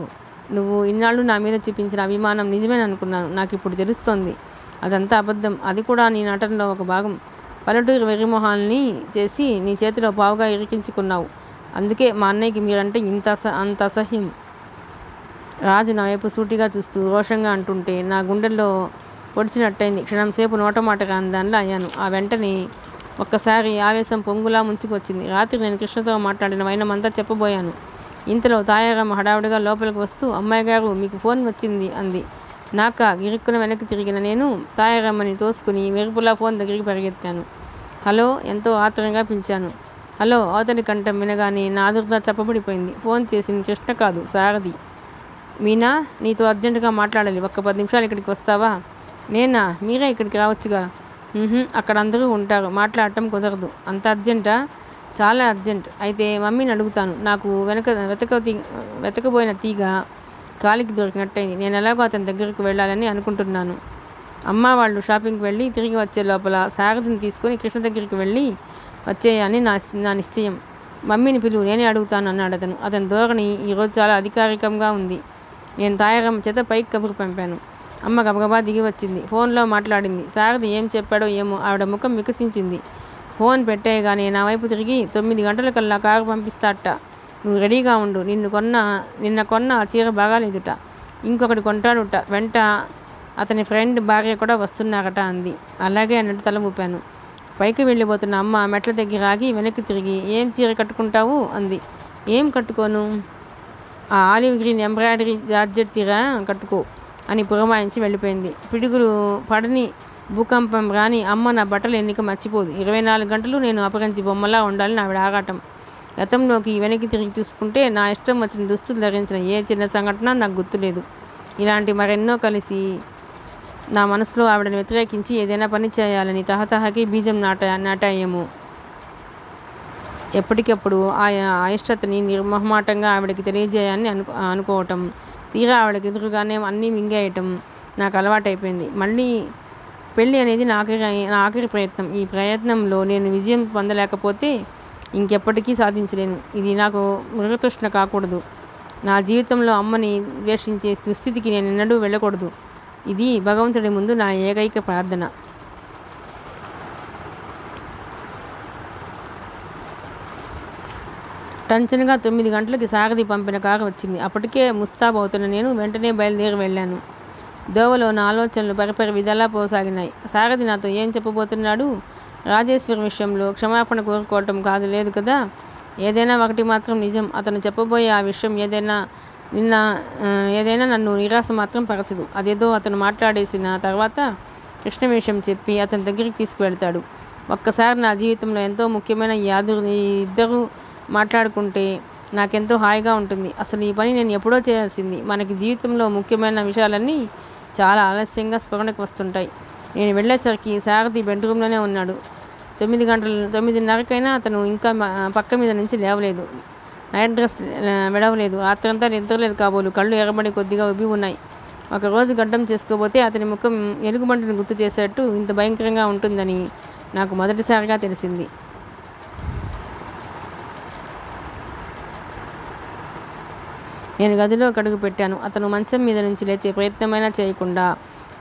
నువ్వు ఇన్నాళ్ళు నా మీద చూపించిన అభిమానం నిజమేననుకున్నాను. నాకు ఇప్పుడు తెలుస్తోంది అదంతా అబద్ధం. అది కూడా నీ నటనలో ఒక భాగం. పల్లెటూరు వెర్రిమొహాల్ని చేసి నీ చేతిలో పావుగా ఇరికించుకున్నావు. అందుకే మా అన్నయ్యకి మీరంటే అంత అసహ్యం. రాజు నా వైపు సూటిగా చూస్తూ రోషంగా అంటుంటే నా గుండెల్లో పొడిచినట్టయింది. క్షణంసేపు నోటమాటగా దానిలో అయ్యాను. ఆ వెంటనే ఒక్కసారి ఆవేశం పొంగులా ముంచుకొచ్చింది. రాత్రి నేను కృష్ణతో మాట్లాడిన వైనమంతా చెప్పబోయాను. ఇంతలో తాయారమ్మ హడావుడిగా లోపలికి వస్తూ అమ్మాయి గారు మీకు ఫోన్ వచ్చింది అంది. నాక గిరుక్కున వెనక్కి తిరిగిన నేను తాయారమ్మని తోసుకుని మెరుపులా ఫోన్ దగ్గరికి పరిగెత్తాను. హలో ఎంతో ఆత్రంగా పిలిచాను. హలో అవతలి కంఠం వినగానే నా ఆదుర్ద చెప్పబడిపోయింది. ఫోన్ చేసింది కృష్ణ కాదు, సారథి. మీనా, నీతో అర్జెంటుగా మాట్లాడాలి. ఒక్క 10 నిమిషాలు ఇక్కడికి వస్తావా? నేనా? మీరే ఇక్కడికి రావచ్చుగా. అక్కడ అందరూ ఉంటారు, మాట్లాడటం కుదరదు. అంత అర్జెంటా? చాలా అర్జెంట్. అయితే మమ్మీని అడుగుతాను. నాకు వెతకబోయిన తీగ కాలికి దొరికినట్టయింది. నేను ఎలాగో అతని దగ్గరకు వెళ్ళాలని అనుకుంటున్నాను. అమ్మ వాళ్ళు షాపింగ్కి వెళ్ళి తిరిగి వచ్చే లోపల సారథిని తీసుకొని కృష్ణ దగ్గరికి వెళ్ళి వచ్చేయని నా నిశ్చయం. మమ్మీని పిలువు, నేనే అడుగుతాను అన్నాడు అతను. అతని ధోరణి ఈరోజు చాలా అధికారికంగా ఉంది. నేను తాయారమ్మ చేత పైకి కబురు పంపాను. అమ్మ గబగబా దిగి వచ్చింది. ఫోన్లో మాట్లాడింది. సారథి ఏం చెప్పాడో ఏమో ఆవిడ ముఖం వికసించింది. ఫోన్ పెట్టేయగానే నా వైపు తిరిగి 9 గంటలకల్లా కారు పంపిస్తాట. నువ్వు రెడీగా ఉండు. నిన్న కొన్న ఆ చీర బాగాలేదుట, ఇంకొకటి కొంటాడుట. వెంట అతని ఫ్రెండ్ భార్య కూడా వస్తున్నారట అంది. అలాగే అన్నట్టు తల ఊపాను. పైకి వెళ్ళిపోతున్న అమ్మ మెట్ల దగ్గర ఆగి వెనక్కి తిరిగి ఏం చీర కట్టుకుంటావు అంది. ఏం కట్టుకోను, ఆ ఆలివ్ గ్రీన్ ఎంబ్రాయిడరీ జార్జెట్ చీర కట్టుకో అని పురమాయించి వెళ్ళిపోయింది. పిడుగులు పడని భూకంపం రాని అమ్మ నా బట్టలు ఎన్నిక మర్చిపోదు. 24 గంటలు నేను అపరంచి బొమ్మలా ఉండాలని ఆవిడ ఆరాటం. గతంలోకి వెనక్కి తిరిగి చూసుకుంటే నా ఇష్టం వచ్చిన దుస్తులు ధరించిన ఏ చిన్న సంఘటన నాకు గుర్తులేదు. ఇలాంటి మరెన్నో కలిసి నా మనసులో ఆవిడని వ్యతిరేకించి ఏదైనా పని చేయాలని తహతహకి బీజం నాటాయేమో. ఎప్పటికప్పుడు ఆ అయిష్టతని నిర్మోహమాటంగా ఆవిడకి తెలియజేయాలని అనుకోవటం, తీరా ఆవిడకి ఎదురుగానే అన్నీ మింగేయటం నాకు అలవాటైపోయింది. మళ్ళీ పెళ్ళి అనేది నా ఆఖరి ప్రయత్నం. ఈ ప్రయత్నంలో నేను విజయం పొందలేకపోతే ఇంకెప్పటికీ సాధించలేను. ఇది నాకు మృగతృష్ణ కాకూడదు. నా జీవితంలో అమ్మని ద్వేషించే దుస్థితికి నేను ఎన్నడూ వెళ్ళకూడదు. ఇది భగవంతుడి ముందు నా ఏకైక ప్రార్థన. టెన్షన్గా 9 గంటలకి సారథి పంపిన కారు వచ్చింది. అప్పటికే ముస్తాబు అవుతున్న నేను వెంటనే బయలుదేరి వెళ్ళాను. దోవలో నా ఆలోచనలు పరిపరి విధాలా పోసాగినాయి. సారథి నాతో ఏం చెప్పబోతున్నాడు? రాజేశ్వరి విషయంలో క్షమాపణ కోరుకోవటం కాదు, లేదు కదా. ఏదైనా ఒకటి మాత్రం నిజం, అతను చెప్పబోయే ఆ విషయం ఏదైనా నన్ను నిరాశ మాత్రం పరచదు. అదేదో అతను మాట్లాడేసిన తర్వాత కృష్ణ విషయం చెప్పి అతని దగ్గరికి తీసుకువెళ్తాడు. ఒక్కసారి నా జీవితంలో ఎంతో ముఖ్యమైన ఈ ఇద్దరు మాట్లాడుకుంటే నాకెంతో హాయిగా ఉంటుంది. అసలు ఈ పని నేను ఎప్పుడో చేయాల్సింది. మనకి జీవితంలో ముఖ్యమైన విషయాలన్నీ చాలా ఆలస్యంగా స్మరణకు వస్తుంటాయి. నేను వెళ్ళేసరికి సారథి బెడ్రూమ్లోనే ఉన్నాడు. 9:30కైనా అతను ఇంకా పక్క మీద నుంచి లేవలేదు. నైట్ డ్రెస్ విడవలేదు. రాత్రంతా నిద్రలేదు కాబోలు. కళ్ళు ఎర్రబడి కొద్దిగా ఉబ్బి ఉన్నాయి. ఒకరోజు గడ్డం చేసుకోబోతే అతని ముఖం ఎలుగుబంటిని గుర్తు చేసేట్టు ఇంత భయంకరంగా ఉంటుందని నాకు మొదటిసారిగా తెలిసింది. నేను గదిలో కడుగు పెట్టాను. అతను మంచం మీద నుంచి లేచే ప్రయత్నమైనా చేయకుండా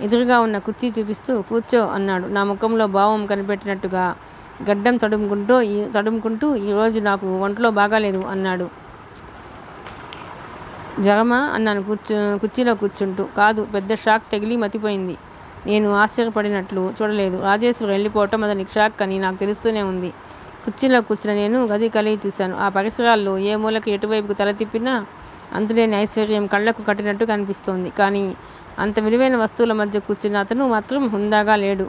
ఎదురుగా ఉన్న కుర్చీ చూపిస్తూ కూర్చో అన్నాడు. నా ముఖంలో భావం కనిపెట్టినట్టుగా గడ్డం తడుముకుంటూ ఈరోజు నాకు ఒంట్లో బాగాలేదు అన్నాడు. జ్వరమా అన్నాను కుర్చీలో కూర్చుంటూ. కాదు, పెద్ద షాక్ తగిలి మతిపోయింది. నేను ఆశ్చర్యపడినట్లు చూడలేదు. రాజేశ్వరి వెళ్ళిపోవటం అతనికి షాక్ అని నాకు తెలుస్తూనే ఉంది. కుర్చీలో కూర్చున్న నేను గది కలిగి చూశాను. ఆ పరిసరాల్లో ఏ మూలకి ఎటువైపుకు తల తిప్పినా అంతులేని ఐశ్వర్యం కళ్ళకు కట్టినట్టు కనిపిస్తోంది. కానీ అంత విలువైన వస్తువుల మధ్య కూర్చున్న అతను మాత్రం హుందాగా లేడు.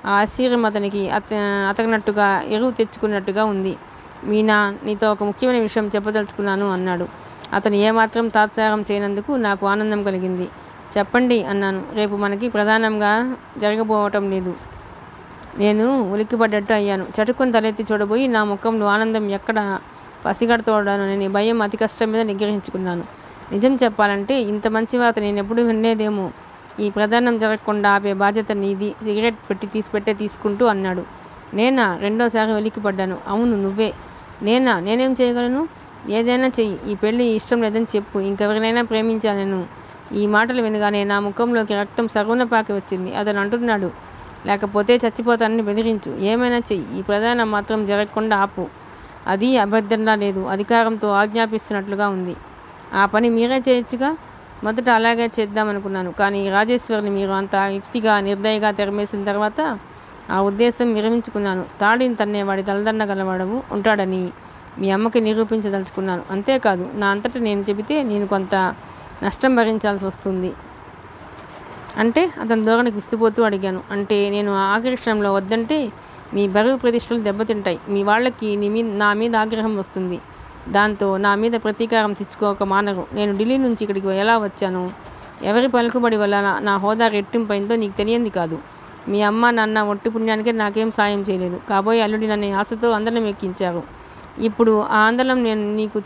ఆ ఆశ్చర్యం అతనికి అతగినట్టుగా ఎరువు తెచ్చుకున్నట్టుగా ఉంది. మీనా, నీతో ఒక ముఖ్యమైన విషయం చెప్పదలుచుకున్నాను అన్నాడు. అతను ఏమాత్రం తాత్సారం చేయనందుకు నాకు ఆనందం కలిగింది. చెప్పండి అన్నాను. రేపు మనకి ప్రధానంగా జరగబోవటం లేదు. నేను ఉలిక్కిపడ్డట్టు అయ్యాను. చటుకుని తలెత్తి చూడబోయి నా ముఖంలో ఆనందం ఎక్కడ పసిగడుతోడాను నేను భయం అతి కష్టం మీద నిగ్రహించుకున్నాను. నిజం చెప్పాలంటే ఇంత మంచి వార్త నేను ఎప్పుడు వినలేదేమో. ఈ ప్రధానం జరగకుండా ఆపే బాధ్యత నీది. సిగరెట్ తీసుకుంటూ అన్నాడు. నేనా? రెండోసారి ఉలిక్కిపడ్డాను. అవును, నువ్వే. నేనేం చేయగలను? ఏదైనా చెయ్యి. ఈ పెళ్ళి ఇష్టం లేదని చెప్పు. ఇంకెవరినైనా ప్రేమించాను. ఈ మాటలు వినగానే నా ముఖంలోకి రక్తం సగున పాకి వచ్చింది. అతను అంటున్నాడు, లేకపోతే చచ్చిపోతానని బెదిరించు. ఏమైనా చెయ్యి. ఈ ప్రధానం మాత్రం జరగకుండా ఆపు. అది అభ్యర్థనలా లేదు, అధికారంతో ఆజ్ఞాపిస్తున్నట్లుగా ఉంది. ఆ పని మీరే చేయొచ్చుగా. మొదట అలాగే చేద్దామనుకున్నాను. కానీ రాజేశ్వరిని మీరు అంత యుక్తిగా నిర్దయగా తెరమేసిన తర్వాత ఆ ఉద్దేశం విరమించుకున్నాను. తాడిని తన్నేవాడి తలదన్నగలవాడు ఉంటాడని మీ అమ్మకి నిరూపించదలుచుకున్నాను. అంతేకాదు, నా అంతటా నేను చెబితే నేను కొంత నష్టం భరించాల్సి వస్తుంది. అంటే? అతని ధోరణికి విస్తుపోతూ అడిగాను. అంటే నేను ఆఖరి క్షణంలో వద్దంటే మీ బరువు ప్రతిష్టలు దెబ్బతింటాయి. మీ వాళ్ళకి నా మీద ఆగ్రహం వస్తుంది. దాంతో నా మీద ప్రతీకారం తెచ్చుకోక మానరు. నేను ఢిల్లీ నుంచి ఇక్కడికి ఎలా వచ్చాను, ఎవరి పలుకుబడి వల్ల నా హోదా రెట్టింపైందో నీకు తెలియంది కాదు. మీ అమ్మ నాన్న ఒట్టి పుణ్యానికే నాకేం సాయం చేయలేదు. కాబోయే అల్లుడి నన్ను ఆశతో అందలం ఎక్కించారు. ఇప్పుడు ఆ అందలం నీకు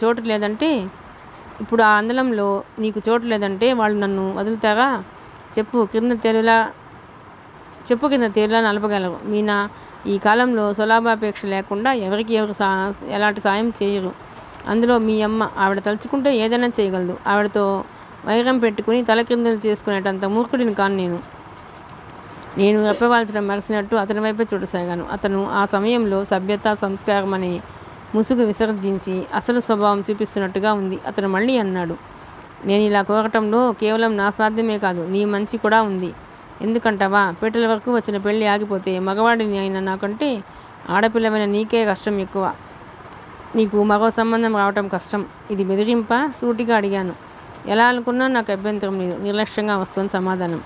చోటు లేదంటే వాళ్ళు నన్ను వదులుతారా? చెప్పు కింద తేలులా నలపగలరు. మీనా ఈ కాలంలో సులభాపేక్ష లేకుండా ఎవరికి ఎలాంటి సాయం చేయరు. అందులో మీ అమ్మ. ఆవిడ తలుచుకుంటే ఏదైనా చేయగలదు. ఆవిడతో వైరం పెట్టుకుని తలకిందులు చేసుకునేటంత మూర్ఖుడిని కాను నేను రెప్పవాల్చడం మరిసినట్టు అతని వైపే చూడసాగాను. అతను ఆ సమయంలో సభ్యత, సంస్కారం అనే ముసుగు విసర్జించి అసలు స్వభావం చూపిస్తున్నట్టుగా ఉంది. అతను మళ్ళీ అన్నాడు, నేను ఇలా కోరటంలో కేవలం నా స్వార్థమే కాదు, నీ మంచి కూడా ఉంది. ఎందుకంటావా? పీటల వరకు వచ్చిన పెళ్ళి ఆగిపోతే మగవాడిని అయిన నాకంటే ఆడపిల్లమైన నీకే కష్టం ఎక్కువ. నీకు మగో సంబంధం రావటం కష్టం. ఇది బెదిరింపా? సూటిగా అడిగాను. ఎలా అనుకున్నా నాకు అభ్యంతరం లేదు. నిర్లక్ష్యంగా వస్తుంది సమాధానం.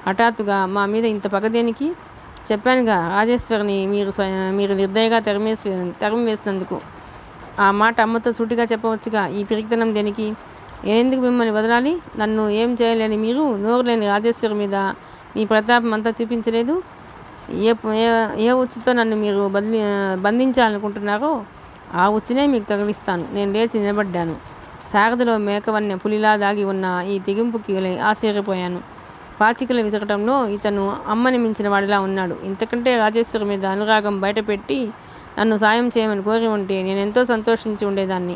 హఠాత్తుగా మా మీద ఇంత పగ దేనికి? చెప్పానుగా రాజేశ్వరిని మీరు నిర్దయగా తరిమివేసినందుకు. ఆ మాట అమ్మతో సూటిగా చెప్పవచ్చుగా. ఈ పిరికితనం దేనికి? నేనెందుకు మిమ్మల్ని వదలాలి? నన్ను ఏం చేయలేని మీరు నోరు లేని రాజేశ్వరి మీద మీ ప్రతాపం అంతా చూపించలేదు. ఏ ఉచ్చుతో నన్ను మీరు బంధించాలనుకుంటున్నారో ఆ ఉచ్చునే మీకు తగిలిస్తాను. నేను లేచి నిలబడ్డాను. శారదలో మేకవన్య పులిలా దాగి ఉన్న ఈ తెగింపుకి ఆశ్చర్యపోయాను. పాచికలు విసకటంలో ఇతను అమ్మని మించిన వాడిలా ఉన్నాడు. ఇంతకంటే రాజేశ్వరి మీద అనురాగం బయటపెట్టి నన్ను సాయం చేయమని కోరి ఉంటే నేనెంతో సంతోషించి ఉండేదాన్ని.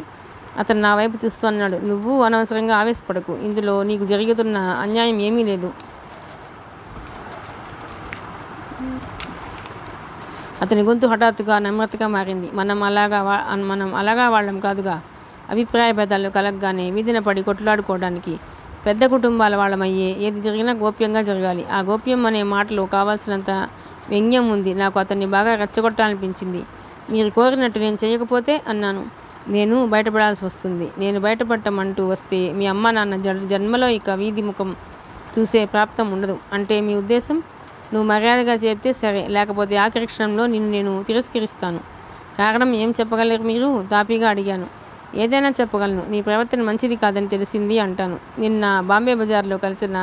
అతను నా వైపు చూస్తూ అన్నాడు, నువ్వు అనవసరంగా ఆవేశపడకు. ఇందులో నీకు జరుగుతున్న అన్యాయం ఏమీ లేదు. అతని గొంతు హఠాత్తుగా నమ్రతగా మారింది. మనం అలాగా వాళ్ళం కాదుగా. అభిప్రాయ భేదాలు కలగగానే వీధిన పడి కొట్లాడుకోవడానికి పెద్ద కుటుంబాల వాళ్ళమయ్యే. ఏది జరిగినా గోప్యంగా జరగాలి. ఆ గోప్యం అనే మాటలో కావాల్సినంత వ్యంగ్యం ఉంది. నాకు అతన్ని బాగా రెచ్చగొట్టాలనిపించింది. మీరు కోరినట్టు నేను చేయకపోతే అన్నాను. నేను బయటపడాల్సి వస్తుంది. నేను బయటపడటమంటూ వస్తే మీ అమ్మ నాన్న జన్మలో ఇక వీధి ముఖం చూసే ప్రాప్తం ఉండదు. అంటే మీ ఉద్దేశం? నువ్వు మర్యాదగా చెప్తే సరే, లేకపోతే ఆఖరి క్షణంలో నిన్ను నేను తిరస్కరిస్తాను. కారణం ఏం చెప్పగలరు మీరు? తాపీగా అడిగాను. ఏదైనా చెప్పగలను. నీ ప్రవర్తన మంచిది కాదని తెలిసింది అంటాను. నిన్న బాంబే బజార్లో కలిసిన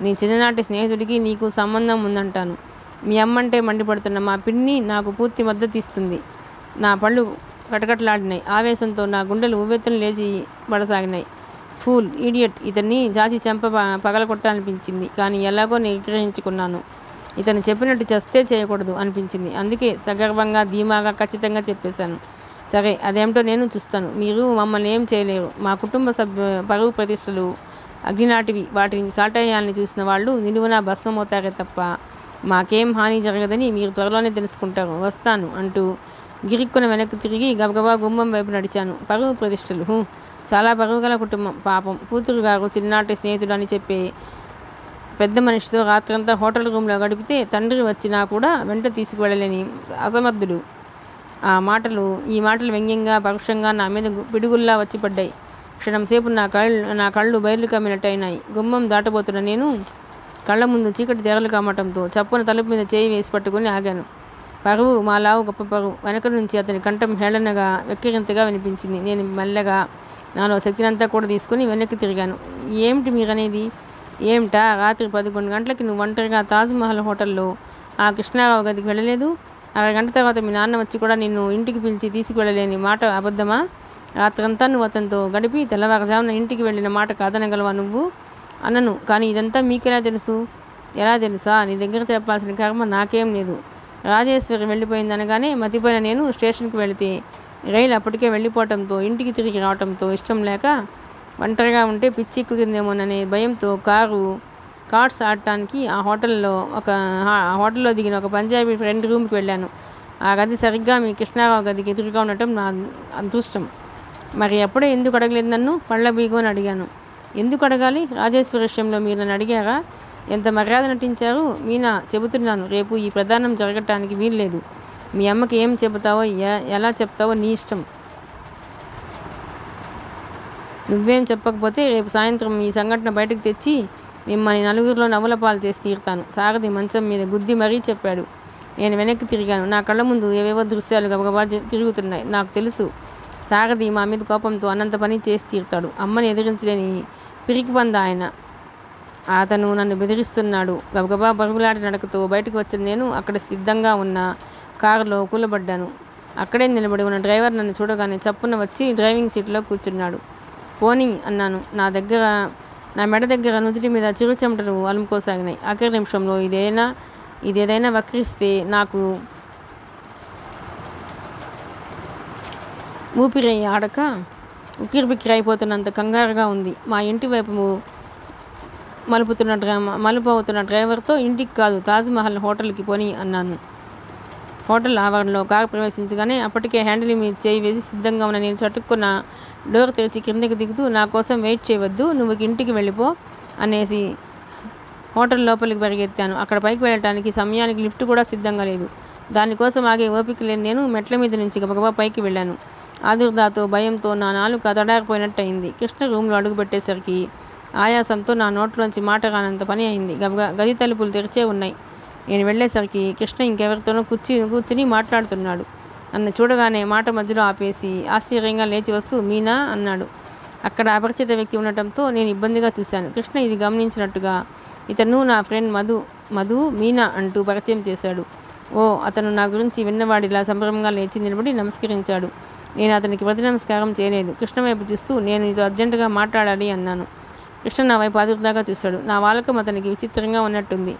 నీ చిన్ననాటి స్నేహితుడికి నీకు సంబంధం ఉందంటాను. మీ అమ్మంటే మండిపడుతున్న మా పిన్ని నాకు పూర్తి మద్దతు ఇస్తుంది. నా పళ్ళు కటకట్లాడినాయి. ఆవేశంతో నా గుండెలు ఉవ్వెత్తున లేచి పడసాగినాయి. Pool, idiot. ఇతన్ని చాచి చెంప పగలగొట్టాలనిపించింది. కానీ ఎలాగో నిగ్రహించుకున్నాను. ఇతను చెప్పినట్టు చేస్తే చేయకూడదు అనిపించింది. అందుకే సగర్వంగా ధీమాగా ఖచ్చితంగా చెప్పేశాను. సరే, అదేమిటో నేను చూస్తాను. మీరు మమ్మల్ని ఏం చేయలేరు. మా కుటుంబ పరువు ప్రతిష్టలు అగ్నినాటివి. వాటిని కాటేయాలని చూసిన వాళ్ళు నిలువునా భస్మమవుతారే తప్ప మాకేం హాని జరగదని మీరు త్వరలోనే తెలుసుకుంటారు. వస్తాను అంటూ గిరిక్కున వెనక్కి తిరిగి గబగబా గుమ్మం వైపు నడిచాను. పరువు ప్రతిష్టలు చాలా పరువుగల కుటుంబం. పాపం, కూతురు గారు చిన్ననాటి స్నేహితుడు అని చెప్పే పెద్ద మనిషితో రాత్రంతా హోటల్ రూమ్లో గడిపితే తండ్రి వచ్చినా కూడా వెంట తీసుకువెళ్ళలేని అసమర్థుడు. ఈ మాటలు వ్యంగ్యంగా పరుషంగా నా మీద పిడుగుల్లా వచ్చి పడ్డాయి. క్షణంసేపు నా కళ్ళు బయలు కమ్మినట్టయినాయి. గుమ్మం దాటబోతున్న నేను కళ్ళ ముందు చీకటి తెరలు కమ్మటంతో చప్పున తలుపు మీద చేయి వేసి పట్టుకుని ఆగాను. పరువు, మా లావు గొప్ప పరువు. వెనక నుంచి అతని కంఠం హేళనగా వెక్కిరింతగా వినిపించింది. నేను మెల్లగా నాలో శక్తినంతా కూడా తీసుకుని వెనక్కి తిరిగాను. ఏమిటి మీరనేది? ఏమిటా? రాత్రి 11 గంటలకి నువ్వు ఒంటరిగా తాజ్మహల్ హోటల్లో ఆ కృష్ణారావు గదికి వెళ్ళలేదు? అరగంట తర్వాత మీ నాన్న వచ్చి కూడా నిన్ను ఇంటికి పిలిచి తీసుకువెళ్ళలేని మాట అబద్ధమా? రాత్రంతా నువ్వు అతనితో గడిపి తెల్లవారుజామున ఇంటికి వెళ్ళిన మాట కాదనగలవా నువ్వు? అన్నను. కానీ ఇదంతా మీకెలా తెలుసు? ఎలా తెలుసా? నీ దగ్గర చెప్పాల్సిన కర్మ నాకేం లేదు. రాజేశ్వరి వెళ్ళిపోయిందనగానే మతిపోయిన నేను స్టేషన్కి వెళితే రైలు అప్పటికే వెళ్ళిపోవటంతో ఇంటికి తిరిగి రావడంతో ఇష్టం లేక ఒంటరిగా ఉంటే పిచ్చి ఎక్కుతుందేమోననే భయంతో కార్డ్స్ ఆడటానికి ఆ హోటల్లో దిగిన ఒక పంజాబీ ఫ్రెండ్ రూమ్కి వెళ్ళాను. ఆ గది సరిగ్గా మీ కృష్ణారావు గదికి ఎదురుగా ఉండటం నా అదృష్టం. మరి ఎప్పుడూ ఎందుకు అడగలేదు నన్ను? పళ్ళ బీగోని అడిగాను. ఎందుకు అడగాలి? రాజేశ్వరి విషయంలో మీరు నన్ను అడిగారా? ఎంత మర్యాద నటించారు? మీనా, చెబుతున్నాను, రేపు ఈ ప్రదానం జరగటానికి వీల్లేదు. మీ అమ్మకి ఏం చెబుతావో ఎలా చెప్తావో నీ ఇష్టం. నువ్వేం చెప్పకపోతే రేపు సాయంత్రం ఈ సంఘటన బయటకు తెచ్చి మిమ్మల్ని నలుగురిలో నవ్వుల పాలు చేసి తీరుతాను. సారథి మంచం మీద గుద్ది మరీ చెప్పాడు. నేను వెనక్కి తిరిగాను. నా కళ్ళ ముందు ఏవేవో దృశ్యాలు గబగబా తిరుగుతున్నాయి. నాకు తెలుసు, సారథి మా మీద కోపంతో అన్నంత పని చేసి తీరుతాడు. అమ్మని ఎదిరించలేని పిరికి పంద ఆయన. అతను నన్ను బెదిరిస్తున్నాడు. గబగబా బరుగులాడి నడకతో బయటకు వచ్చిన నేను అక్కడ సిద్ధంగా ఉన్న కారులో కూలబడ్డాను. అక్కడే నిలబడి ఉన్న డ్రైవర్ నన్ను చూడగానే చప్పున వచ్చి డ్రైవింగ్ సీట్లో కూర్చున్నాడు. పోనీ అన్నాను. నా మెడ దగ్గర నుదుటి మీద చిరు చెమటలు అలుముకోసాగినాయి. ఆఖరి నిమిషంలో ఇదేదైనా వక్రిస్తే నాకు ఊపిరి ఆడక ఉక్కిరిబిక్కిరి అయిపోతున్నంత కంగారుగా ఉంది. మా ఇంటి వైపు మలుపు అవుతున్న డ్రైవర్తో ఇంటికి కాదు, తాజ్మహల్ హోటల్కి పోని అన్నాను. హోటల్ ఆవరణలో కారు ప్రవేశించగానే అప్పటికే హ్యాండిల్ మీద చేయి వేసి సిద్ధంగా ఉన్న నేను చటుక్కున్న డోర్ తెరిచి కిందకి దిగుతూ, నా కోసం వెయిట్ చేయవద్దు, నువ్వు ఇంటికి వెళ్ళిపో అనేసి హోటల్ లోపలికి పరిగెత్తాను. అక్కడ పైకి వెళ్ళటానికి సమయానికి లిఫ్ట్ కూడా సిద్ధంగా లేదు. దానికోసం ఆగే ఓపిక లేని నేను మెట్ల మీద నుంచి గబగబా పైకి వెళ్ళాను. ఆదుర్దాతో, భయంతో నా నాలుక తడారిపోయినట్టయింది. కృష్ణ రూమ్లో అడుగుపెట్టేసరికి ఆయాసంతో నా నోట్లోంచి మాట రానంత పని అయింది. గది తలుపులు తెరిచే ఉన్నాయి. నేను వెళ్ళేసరికి కృష్ణ ఇంకెవరితోనో కూర్చుని మాట్లాడుతున్నాడు. నన్ను చూడగానే మాట మధ్యలో ఆపేసి ఆశ్చర్యంగా లేచి వస్తూ మీనా అన్నాడు. అక్కడ అపరిచిత వ్యక్తి ఉండటంతో నేను ఇబ్బందిగా చూశాను. కృష్ణ ఇది గమనించినట్టుగా ఇతను నా ఫ్రెండ్ మధు మీనా అంటూ పరిచయం చేశాడు. ఓ, అతను నా గురించి విన్నవాడిలా సంభ్రమంగా లేచి నిలబడి నమస్కరించాడు. నేను అతనికి ప్రతి నమస్కారం చేయలేదు. కృష్ణ వైపు చూస్తూ నేను నీతో అర్జెంటుగా మాట్లాడాలి అన్నాను. కృష్ణ నా వైపు ఆదుర్దాగా చూశాడు. నా వాలకం అతనికి విచిత్రంగా ఉన్నట్టుంది.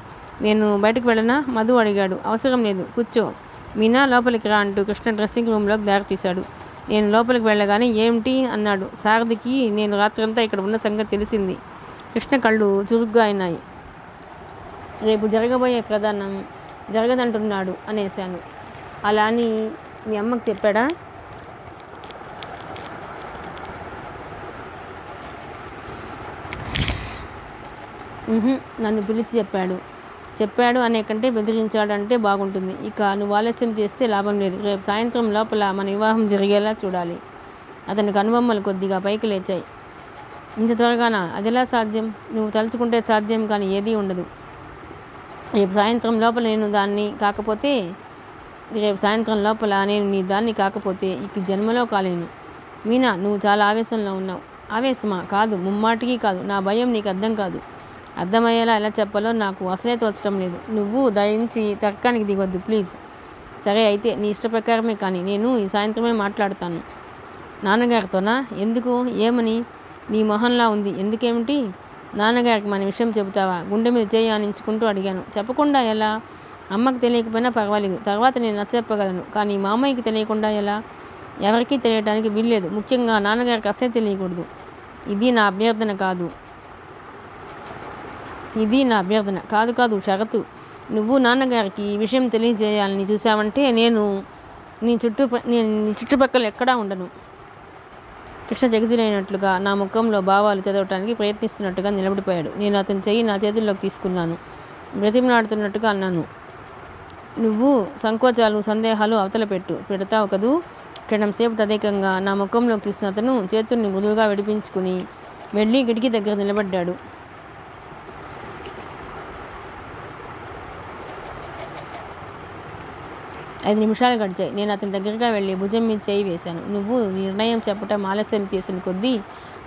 నేను బయటకు వెళ్ళనా? మధు అడిగాడు. అవసరం లేదు, కూర్చో. మీనా లోపలికి రా అంటూ కృష్ణ డ్రెస్సింగ్ రూమ్లోకి దారితీశాడు. నేను లోపలికి వెళ్ళగానే ఏమిటి అన్నాడు. సారథికి నేను రాత్రంతా ఇక్కడ ఉన్న సంగతి తెలిసింది. కృష్ణ కళ్ళు చురుగ్గా అయినాయి. రేపు జరగబోయే ప్రధానం జరగదంటున్నాడు అనేశాను. అలా అని మీ అమ్మకి చెప్పాడా? నన్ను పిలిచి చెప్పాడు అనే కంటే బెదిరించాడు అంటే బాగుంటుంది. ఇక నువ్వు ఆలస్యం చేస్తే లాభం లేదు. రేపు సాయంత్రం లోపల మన వివాహం జరిగేలా చూడాలి. అతనికి కనుబొమ్మలు కొద్దిగా పైకి లేచాయి. ఇంత త్వరగానా? అదెలా సాధ్యం? నువ్వు తలుచుకుంటే సాధ్యం కానీ ఏదీ ఉండదు. రేపు సాయంత్రం లోపల నేను నీ దాన్ని కాకపోతే ఇక జన్మలో కాలేను. మీనా, నువ్వు చాలా ఆవేశంలో ఉన్నావు. ఆవేశమా? కాదు, ముమ్మాటికి కాదు. నా భయం నీకు అర్థం కాదు. అర్థమయ్యేలా ఎలా చెప్పాలో నాకు అసలే తోచడం లేదు. నువ్వు దయించి తర్కానికి దిగొద్దు ప్లీజ్. సరే అయితే నీ ఇష్ట ప్రకారమే, కానీ నేను ఈ సాయంత్రమే మాట్లాడతాను. నాన్నగారితోనా? ఎందుకు? ఏమని? నీ మొహంలా ఉంది. ఎందుకేమిటి? నాన్నగారికి మన విషయం చెబుతావా? గుండె మీద చేయి ఆనించుకుంటూ అడిగాను. చెప్పకుండా ఎలా? అమ్మకి తెలియకపోయినా పర్వాలేదు, తర్వాత నేను నచ్చచెప్పగలను. కానీ మామయ్యకి తెలియకుండా ఎలా? ఎవరికీ తెలియటానికి వీల్లేదు. ముఖ్యంగా నాన్నగారికి అసలే తెలియకూడదు. ఇది నా అభ్యర్థన కాదు, షరతు. నువ్వు నాన్నగారికి ఈ విషయం తెలియజేయాలని చూసావంటే నేను నీ చుట్టుపక్కల ఎక్కడా ఉండను. కృష్ణ జగజులైనట్లుగా నా ముఖంలో భావాలు చదవటానికి ప్రయత్నిస్తున్నట్టుగా నిలబడిపోయాడు. నేను అతని చెయ్యి నా చేతుల్లోకి తీసుకున్నాను. బ్రతిమలాడుతున్నట్టుగా అన్నాను. నువ్వు సంకోచాలు, సందేహాలు అవతల పెడతావు కదూ? క్షణంసేపు తదేకంగా నా ముఖంలోకి చూసిన అతను చేతుల్ని మృదువుగా విడిపించుకుని వెళ్ళి కిటికీ దగ్గర నిలబడ్డాడు. ఐదు నిమిషాలు గడిచాయి. నేను అతని దగ్గరగా వెళ్ళి భుజం మీద చేయి వేశాను. నువ్వు నిర్ణయం చెప్పటం ఆలస్యం చేసిన కొద్దీ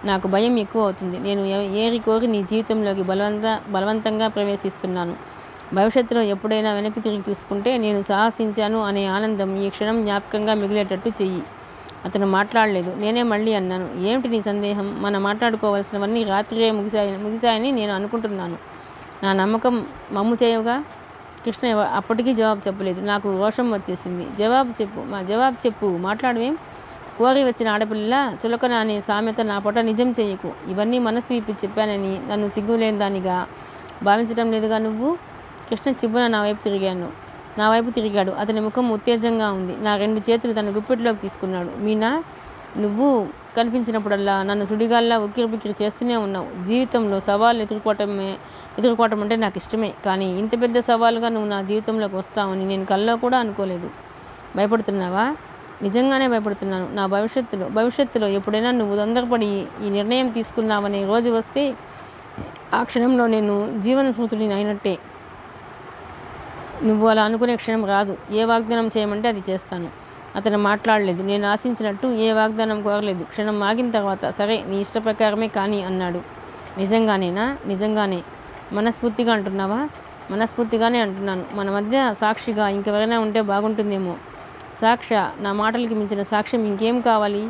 నాకు భయం ఎక్కువ అవుతుంది. నేను ఏరి కోరి నీ జీవితంలోకి బలవంతంగా ప్రవేశిస్తున్నాను. భవిష్యత్తులో ఎప్పుడైనా వెనక్కి తిరిగి చూసుకుంటే నేను సాహసించాను అనే ఆనందం ఈ క్షణం జ్ఞాపకంగా మిగిలేటట్టు చెయ్యి. అతను మాట్లాడలేదు. నేనే మళ్ళీ అన్నాను. ఏమిటి నీ సందేహం? మనం మాట్లాడుకోవాల్సినవన్నీ రాత్రే ముగిశాయని నేను అనుకుంటున్నాను. నా నమ్మకం మమ్ము చేయవుగా? కృష్ణ అప్పటికీ జవాబు చెప్పలేదు. నాకు రోషం వచ్చేసింది. జవాబు చెప్పు, మాట్లాడవేం? కోరి వచ్చిన ఆడపిల్ల చులకన అనే సామెత నా పొట నిజం చెయ్యకు. ఇవన్నీ మనసు విప్పి చెప్పానని నన్ను సిగ్గులేని దానిగా భావించటం లేదుగా నువ్వు? కృష్ణ చిబ్బున నా వైపు తిరిగాడు. అతని ముఖం ఉత్తేజంగా ఉంది. నా 2 చేతులు తన గుప్పిట్లోకి తీసుకున్నాడు. మీనా, నువ్వు కనిపించినప్పుడల్లా నన్ను సుడిగాల్లా ఉక్కిరిబిక్కిరి చేస్తూనే ఉన్నావు. జీవితంలో సవాళ్ళు ఎదుర్కోవటం అంటే నాకు ఇష్టమే, కానీ ఇంత పెద్ద సవాలుగా నువ్వు నా జీవితంలోకి వస్తావని నేను కల్లో కూడా అనుకోలేదు. భయపడుతున్నావా? నిజంగానే భయపడుతున్నాను. నా భవిష్యత్తులో ఎప్పుడైనా నువ్వు తొందరపడి ఈ నిర్ణయం తీసుకున్నావనే రోజు వస్తే ఆ క్షణంలో నేను జీవన స్మృతుడిని అయినట్టే. నువ్వు అలా అనుకునే క్షణం రాదు. ఏ వాగ్దానం చేయమంటే అది చేస్తాను. అతను మాట్లాడలేదు. నేను ఆశించినట్టు ఏ వాగ్దానం కోరలేదు. క్షణం ఆగిన తర్వాత సరే, నీ ఇష్ట ప్రకారమే కానీ అన్నాడు. నిజంగానేనా? నిజంగానే. మనస్ఫూర్తిగా అంటున్నావా? మనస్ఫూర్తిగానే అంటున్నాను. మన మధ్య సాక్షిగా ఇంకెవరైనా ఉంటే బాగుంటుందేమో. నా మాటలకి మించిన సాక్ష్యం ఇంకేం కావాలి?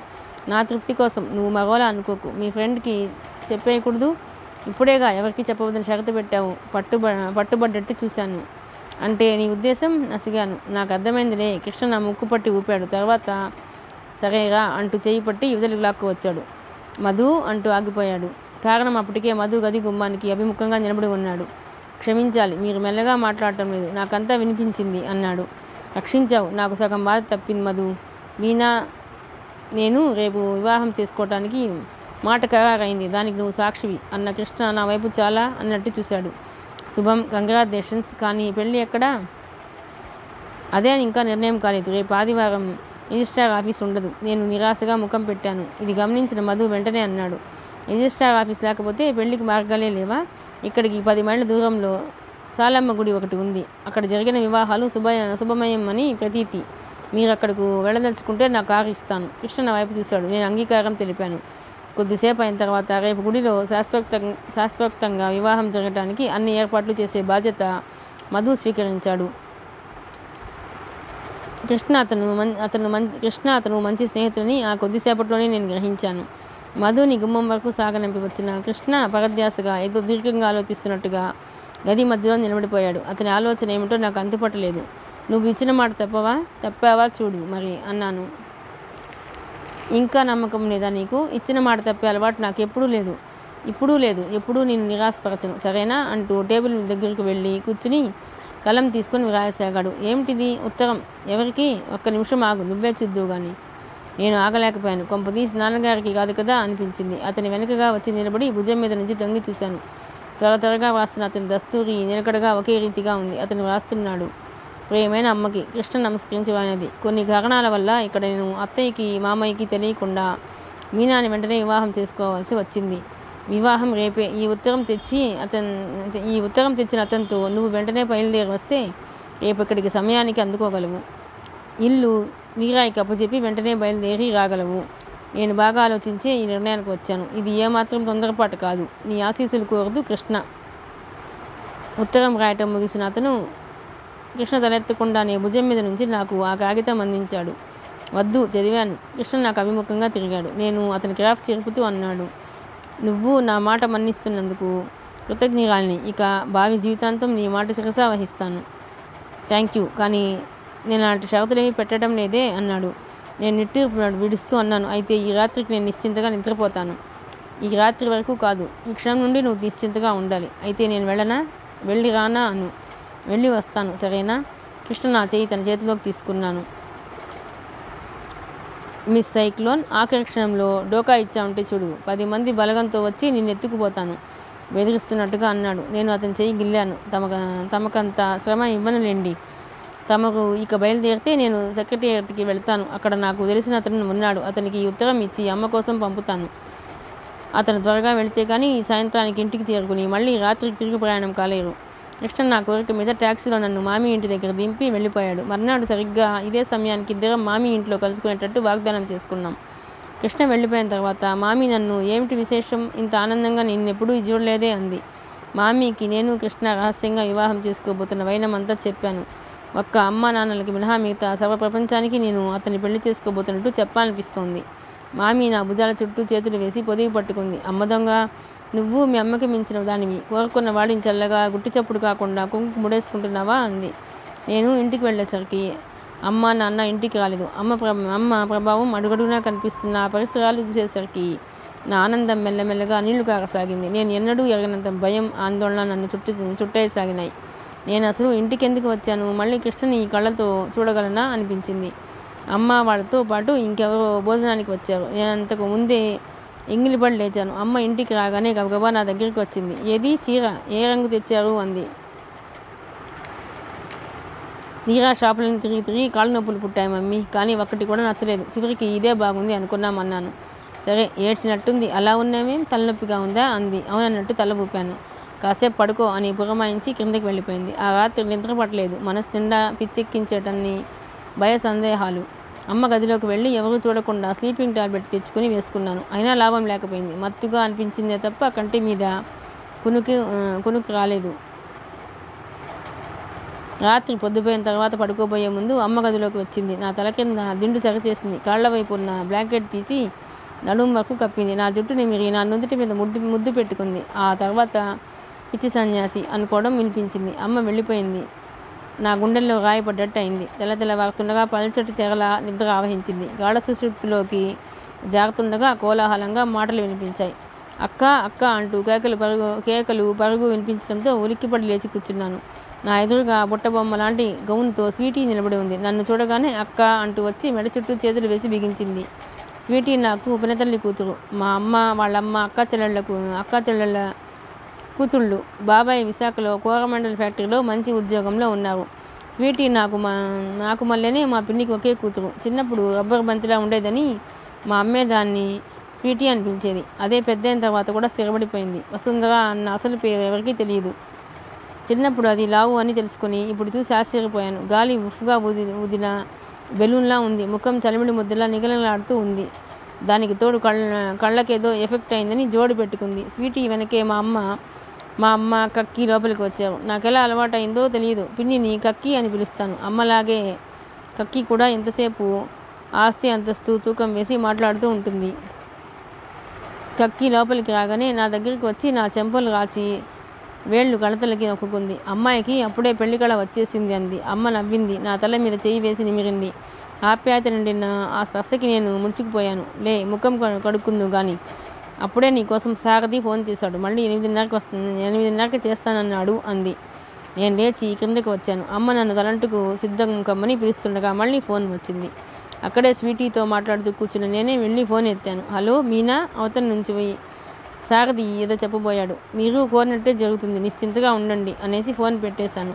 నా తృప్తి కోసం నువ్వు మగోలా అనుకోకు. మీ ఫ్రెండ్కి చెప్పేయకూడదు? ఇప్పుడేగా ఎవరికి చెప్పవద్దని షరతు పెట్టావు. పట్టుబడ్డట్టు చూశాను. అంటే నీ ఉద్దేశం? నసిగాను. నాకు అర్థమైందిలే. కృష్ణ నా ముక్కు పట్టి ఊపాడు. తర్వాత సరేరా అంటూ చేయి పట్టి యువతలికి లాక్కు వచ్చాడు. మధు అంటూ ఆగిపోయాడు. కారణం అప్పటికే మధు గది గుమ్మానికి అభిముఖంగా నిలబడి ఉన్నాడు. క్షమించాలి, మీరు మెల్లగా మాట్లాడటం లేదు. నాకంతా వినిపించింది అన్నాడు. రక్షించావు. నాకు సగం బాధ తప్పింది మధు. మీనా నేను రేపు వివాహం చేసుకోవటానికి మాట ఖరారైంది. దానికి నువ్వు సాక్షివి అన్న కృష్ణ నా వైపు చాలా అన్నట్టు చూశాడు. శుభం, కంగ్రాచులేషన్స్. కానీ పెళ్ళి ఎక్కడా? అదే ఇంకా నిర్ణయం కాలేదు. రేపు ఆదివారం రిజిస్ట్రార్ ఆఫీస్ ఉండదు. నేను నిరాశగా ముఖం పెట్టాను. ఇది గమనించిన మధు వెంటనే అన్నాడు, రిజిస్ట్రార్ ఆఫీస్ లేకపోతే పెళ్లికి మార్గాలే లేవా? ఇక్కడికి 10 మైళ్ళ దూరంలో సాలమ్మ గుడి ఒకటి ఉంది. అక్కడ జరిగిన వివాహాలు శుభమయం అని ప్రతీతి. మీరు అక్కడకు వెళ్ళదలుచుకుంటే నా కారు ఇస్తాను. కృష్ణ నా వైపు చూశాడు. నేను అంగీకారం తెలిపాను. కొద్దిసేపు అయిన తర్వాత రేపు గుడిలో శాస్త్రోక్తంగా వివాహం జరగడానికి అన్ని ఏర్పాట్లు చేసే బాధ్యత మధు స్వీకరించాడు. కృష్ణ అతను మంచి స్నేహితులని ఆ కొద్దిసేపట్లోనే నేను గ్రహించాను. మధుని గుమ్మం వరకు సాగనంపి వచ్చిన కృష్ణ పరధ్యాసగా ఏదో దీర్ఘంగా ఆలోచిస్తున్నట్టుగా గది మధ్యలో నిలబడిపోయాడు. అతని ఆలోచన ఏమిటో నాకు అంతుపట్టలేదు. నువ్వు ఇచ్చిన మాట తప్పావా చూడు మరి అన్నాను. ఇంకా నమ్మకం లేదా నీకు? ఇచ్చిన మాట తప్పే అలవాటు నాకు ఎప్పుడూ లేదు. ఎప్పుడూ నేను నిరాశపరచను, సరేనా అంటూ టేబుల్ దగ్గరికి వెళ్ళి కూర్చుని కలం తీసుకొని వ్రాయసాగాడు. ఏమిటిది? ఉత్తరం. ఎవరికి? ఒక్క నిమిషం ఆగు, నువ్వే చూద్దువు గాని. నేను ఆగలేకపోయాను. కొంపదీసి నాన్నగారికి కాదు కదా అనిపించింది. అతని వెనుకగా వచ్చి నిలబడి భుజం మీద నుంచి తొంగి చూశాను. త్వరగా వ్రాస్తున్న అతని దస్తూరి నిలకడగా ఒకే రీతిగా ఉంది. అతను వ్రాస్తున్నాడు, ప్రియమైన అమ్మకి. కృష్ణ నమస్కరించి వాయినది. కొన్ని కారణాల వల్ల ఇక్కడ నేను అత్తయ్యకి మామయ్యకి తెలియకుండా మీనాని వెంటనే వివాహం చేసుకోవాల్సి వచ్చింది. వివాహం రేపే. ఈ ఉత్తరం తెచ్చిన అతనితో నువ్వు వెంటనే బయలుదేరి వస్తే రేపు ఇక్కడికి సమయానికి అందుకోగలవు. ఇల్లు వీరాయికి అప్పచెప్పి వెంటనే బయలుదేరి రాగలవు. నేను బాగా ఆలోచించే ఈ నిర్ణయానికి వచ్చాను. ఇది ఏమాత్రం తొందరపాటు కాదు. నీ ఆశీస్సులు కోరదు, కృష్ణ. ఉత్తరం రాయటం ముగిసిన అతను కృష్ణ తలెత్తకుండా నీ భుజం మీద నుంచి నాకు ఆ కాగితం అందించాడు. వద్దు, చదివాను. కృష్ణ నాకు అభిముఖంగా తిరిగాడు. నేను అతని క్రాఫ్ట్ చెరుపుతూ అన్నాడు, నువ్వు నా మాట మన్నిస్తున్నందుకు కృతజ్ఞురాలిని. ఇక భావి జీవితాంతం నీ మాట శిరసా వహిస్తాను. Thank you. కానీ నేను అలాంటి షరతులేమీ పెట్టడం లేదే అన్నాడు. నేను నిట్టూర్పు విడుస్తూ అన్నాను, అయితే ఈ రాత్రికి నేను నిశ్చింతగా నిద్రపోతాను. ఈ రాత్రి వరకు కాదు, ఈ క్షణం నుండి నువ్వు నిశ్చింతగా ఉండాలి. అయితే నేను వెళ్ళి రానా అను. వెళ్ళి వస్తాను, సరేనా? కృష్ణ నా చేయి తన చేతిలోకి తీసుకున్నాను. మిస్ సైక్లోన్, ఆఖరి క్షణంలో డోకా ఇచ్చా ఉంటే చూడు, 10 మంది బలగంతో వచ్చి నిన్ను ఎత్తుకుపోతాను బెదిరిస్తున్నట్టుగా అన్నాడు. నేను అతని చేయి గిల్లాను. తమకంత శ్రమ ఇవ్వనులేండి. తమకు ఇక బయలుదేరితే నేను సెక్రటేరియట్కి వెళ్తాను. అక్కడ నాకు తెలిసిన అతను ఉన్నాడు. అతనికి ఈ ఉత్తరం ఇచ్చి అమ్మ కోసం పంపుతాను. అతను త్వరగా వెళితే కానీ ఈ సాయంత్రానికి ఇంటికి చేరుకుని మళ్ళీ రాత్రికి తిరిగి ప్రయాణం కాలేరు. కృష్ణ నా కోరిక మీద ట్యాక్సీలో నన్ను మామీ ఇంటి దగ్గర దింపి వెళ్ళిపోయాడు. మర్నాడు సరిగ్గా ఇదే సమయానికి ఇద్దరం మామీ ఇంట్లో కలుసుకునేటట్టు వాగ్దానం చేసుకున్నాం. కృష్ణ వెళ్ళిపోయిన తర్వాత మామీ నన్ను, ఏమిటి విశేషం, ఇంత ఆనందంగా నిన్నెప్పుడూ చూడలేదే అంది. మామీకి నేను కృష్ణ రహస్యంగా వివాహం చేసుకోబోతున్న వైనమంతా చెప్పాను. ఒక్క అమ్మ నాన్నలకి మినహా మిగతా సర్వప్రపంచానికి నేను అతన్ని పెళ్లి చేసుకోబోతున్నట్టు చెప్పాలనిపిస్తోంది. మామీ నా భుజాల చుట్టూ చేతులు వేసి పొదిగి పట్టుకుంది. అమ్మ దొంగ, నువ్వు మీ అమ్మకి మించిన దానివి. కోరుకున్న వాడిని చల్లగా గుట్టి చప్పుడు కాకుండా కుంకు ముడేసుకుంటున్నావా అంది. నేను ఇంటికి వెళ్ళేసరికి అమ్మ నాన్న ఇంటికి రాలేదు. అమ్మ ప్రభావం అడుగడుగునా కనిపిస్తున్న ఆ పరిసరాలు చూసేసరికి నా ఆనందం మెల్లమెల్లగా నీళ్లు కాగసాగింది. నేను ఎన్నడూ ఎరగనంత భయం, ఆందోళన నన్ను చుట్టేసాగినాయి. నేను అసలు ఇంటికి ఎందుకు వచ్చాను? మళ్ళీ కృష్ణని ఈ కళ్ళతో చూడగలనా అనిపించింది. అమ్మ వాళ్ళతో పాటు ఇంకెవరో భోజనానికి వచ్చారు. నేను అంతకు ముందే ఎంగిలిపడి లేచాను. అమ్మ ఇంటికి రాగానే గబగబా నా దగ్గరికి వచ్చింది. ఏది చీర, ఏ రంగు తెచ్చారు అంది. తీరా షాపులను తిరిగి కాళ్ళు నొప్పులు పుట్టాయి మమ్మీ, కానీ ఒక్కటి కూడా నచ్చలేదు. చివరికి ఇదే బాగుంది అనుకున్నామన్నాను. సరే, ఏడ్చినట్టుంది, అలా ఉన్నామేం, తలనొప్పిగా ఉందా అంది. అవునన్నట్టు తల ఊపాను. కాసేపు పడుకో అని పురమాయించి కిందకి వెళ్ళిపోయింది. ఆ రాత్రి నిద్ర పట్టలేదు. మనసు నిండా పిచ్చెక్కించేటన్ని భయ సందేహాలు. అమ్మ గదిలోకి వెళ్ళి ఎవరూ చూడకుండా స్లీపింగ్ టాబ్లెట్ తెచ్చుకుని వేసుకున్నాను. అయినా లాభం లేకపోయింది. మత్తుగా అనిపించిందే తప్ప కంటి మీద కునుకు రాలేదు. రాత్రి పొద్దుపోయిన తర్వాత పడుకోబోయే ముందు అమ్మ గదిలోకి వచ్చింది. నా తల కింద దిండు సరిచేసింది. కాళ్ల వైపు ఉన్న బ్లాంకెట్ తీసి నడుము వరకు కప్పింది. నా జుట్టు నిమిరి నా నుదుటి మీద ముద్దు పెట్టుకుంది. ఆ తర్వాత పిచ్చి సన్యాసి అనుకోవడం వినిపించింది. అమ్మ వెళ్ళిపోయింది. నా గుండెల్లో గాయపడ్డట్టు అయింది. తెల్లవారుతుండగా పల్చటి తెగల నిద్ర ఆవహించింది. గాఢ సుషుప్తిలోకి జారుతుండగా కోలాహలంగా మాటలు వినిపించాయి. అక్క అక్క అంటూ కేకలు పరుగు వినిపించడంతో ఉలిక్కిపడి లేచి కూర్చున్నాను. నా ఎదురుగా బుట్టబొమ్మ లాంటి గౌన్తో స్వీటీ నిలబడి ఉంది. నన్ను చూడగానే అక్క అంటూ వచ్చి మెడ చుట్టూ చేతులు వేసి బిగించింది. స్వీటీ నాకు పినతల్లి కూతురు. మా అమ్మ వాళ్ళమ్మ అక్క చెల్లెళ్ళ కూతుళ్ళు. బాబాయ్ విశాఖలో కోరమండల్ ఫ్యాక్టరీలో మంచి ఉద్యోగంలో ఉన్నారు. స్వీటీ నాకు మళ్ళీనే మా పిన్నికి ఒకే కూతురు. చిన్నప్పుడు రబ్బర్ బంతిలా ఉండేదని మా అమ్మే దాన్ని స్వీటీ అని పిలిచేది. అదే పెద్దయిన తర్వాత కూడా స్థిరపడిపోయింది. వసుంధర అన్న అసలు పేరు ఎవరికీ తెలియదు. చిన్నప్పుడు అది లావు అని తెలుసుకుని ఇప్పుడు చూసి ఆశ్చర్యపోయాను. గాలి ఉఫ్గా ఊదిన బెలూన్లా ఉంది. ముఖం చలిమిడి ముద్దలా నిగలలాడుతూ ఉంది. దానికి తోడు కళ్ళకేదో ఎఫెక్ట్ అయిందని జోడు పెట్టుకుంది. స్వీటీ వెనకే మా అమ్మ కక్కి లోపలికి వచ్చారు. నాకెలా అలవాటు అయిందో తెలియదు. పిన్నిని కక్కి అని పిలుస్తాను. అమ్మలాగే కక్కి కూడా ఎంతసేపు ఆస్తి అంతస్తు తూకం వేసి మాట్లాడుతూ ఉంటుంది. కక్కి లోపలికి రాగానే నా దగ్గరికి వచ్చి నా చెంపలు రాచి వేళ్ళు కణతలకి నొక్కుంది. అమ్మాయికి అప్పుడే పెళ్లి కళ వచ్చేసింది అంది. అమ్మ నవ్వింది. నా తల మీద చేయి వేసి నిమిరింది. ఆప్యాయత నిండిన ఆ స్పర్శకి నేను ముడుచుకుపోయాను. లే, ముఖం కడుక్కుందు కానీ అప్పుడే నీకోసం సారథి ఫోన్ చేశాడు. మళ్ళీ 8:30కి చేస్తానన్నాడు అంది. నేను లేచి క్రిందకి వచ్చాను. అమ్మ నన్ను తలంటుకు సిద్ధం కమ్మని పిలుస్తుండగా మళ్ళీ ఫోన్ వచ్చింది. అక్కడే స్వీటీతో మాట్లాడుతూ కూర్చుని నేనే వెళ్ళి ఫోన్ ఎత్తాను. హలో మీనా, అవతల నుంచి పోయి సారథి ఏదో చెప్పబోయాడు. మీరు కోరినట్టే జరుగుతుంది, నిశ్చింతగా ఉండండి అనేసి ఫోన్ పెట్టేశాను.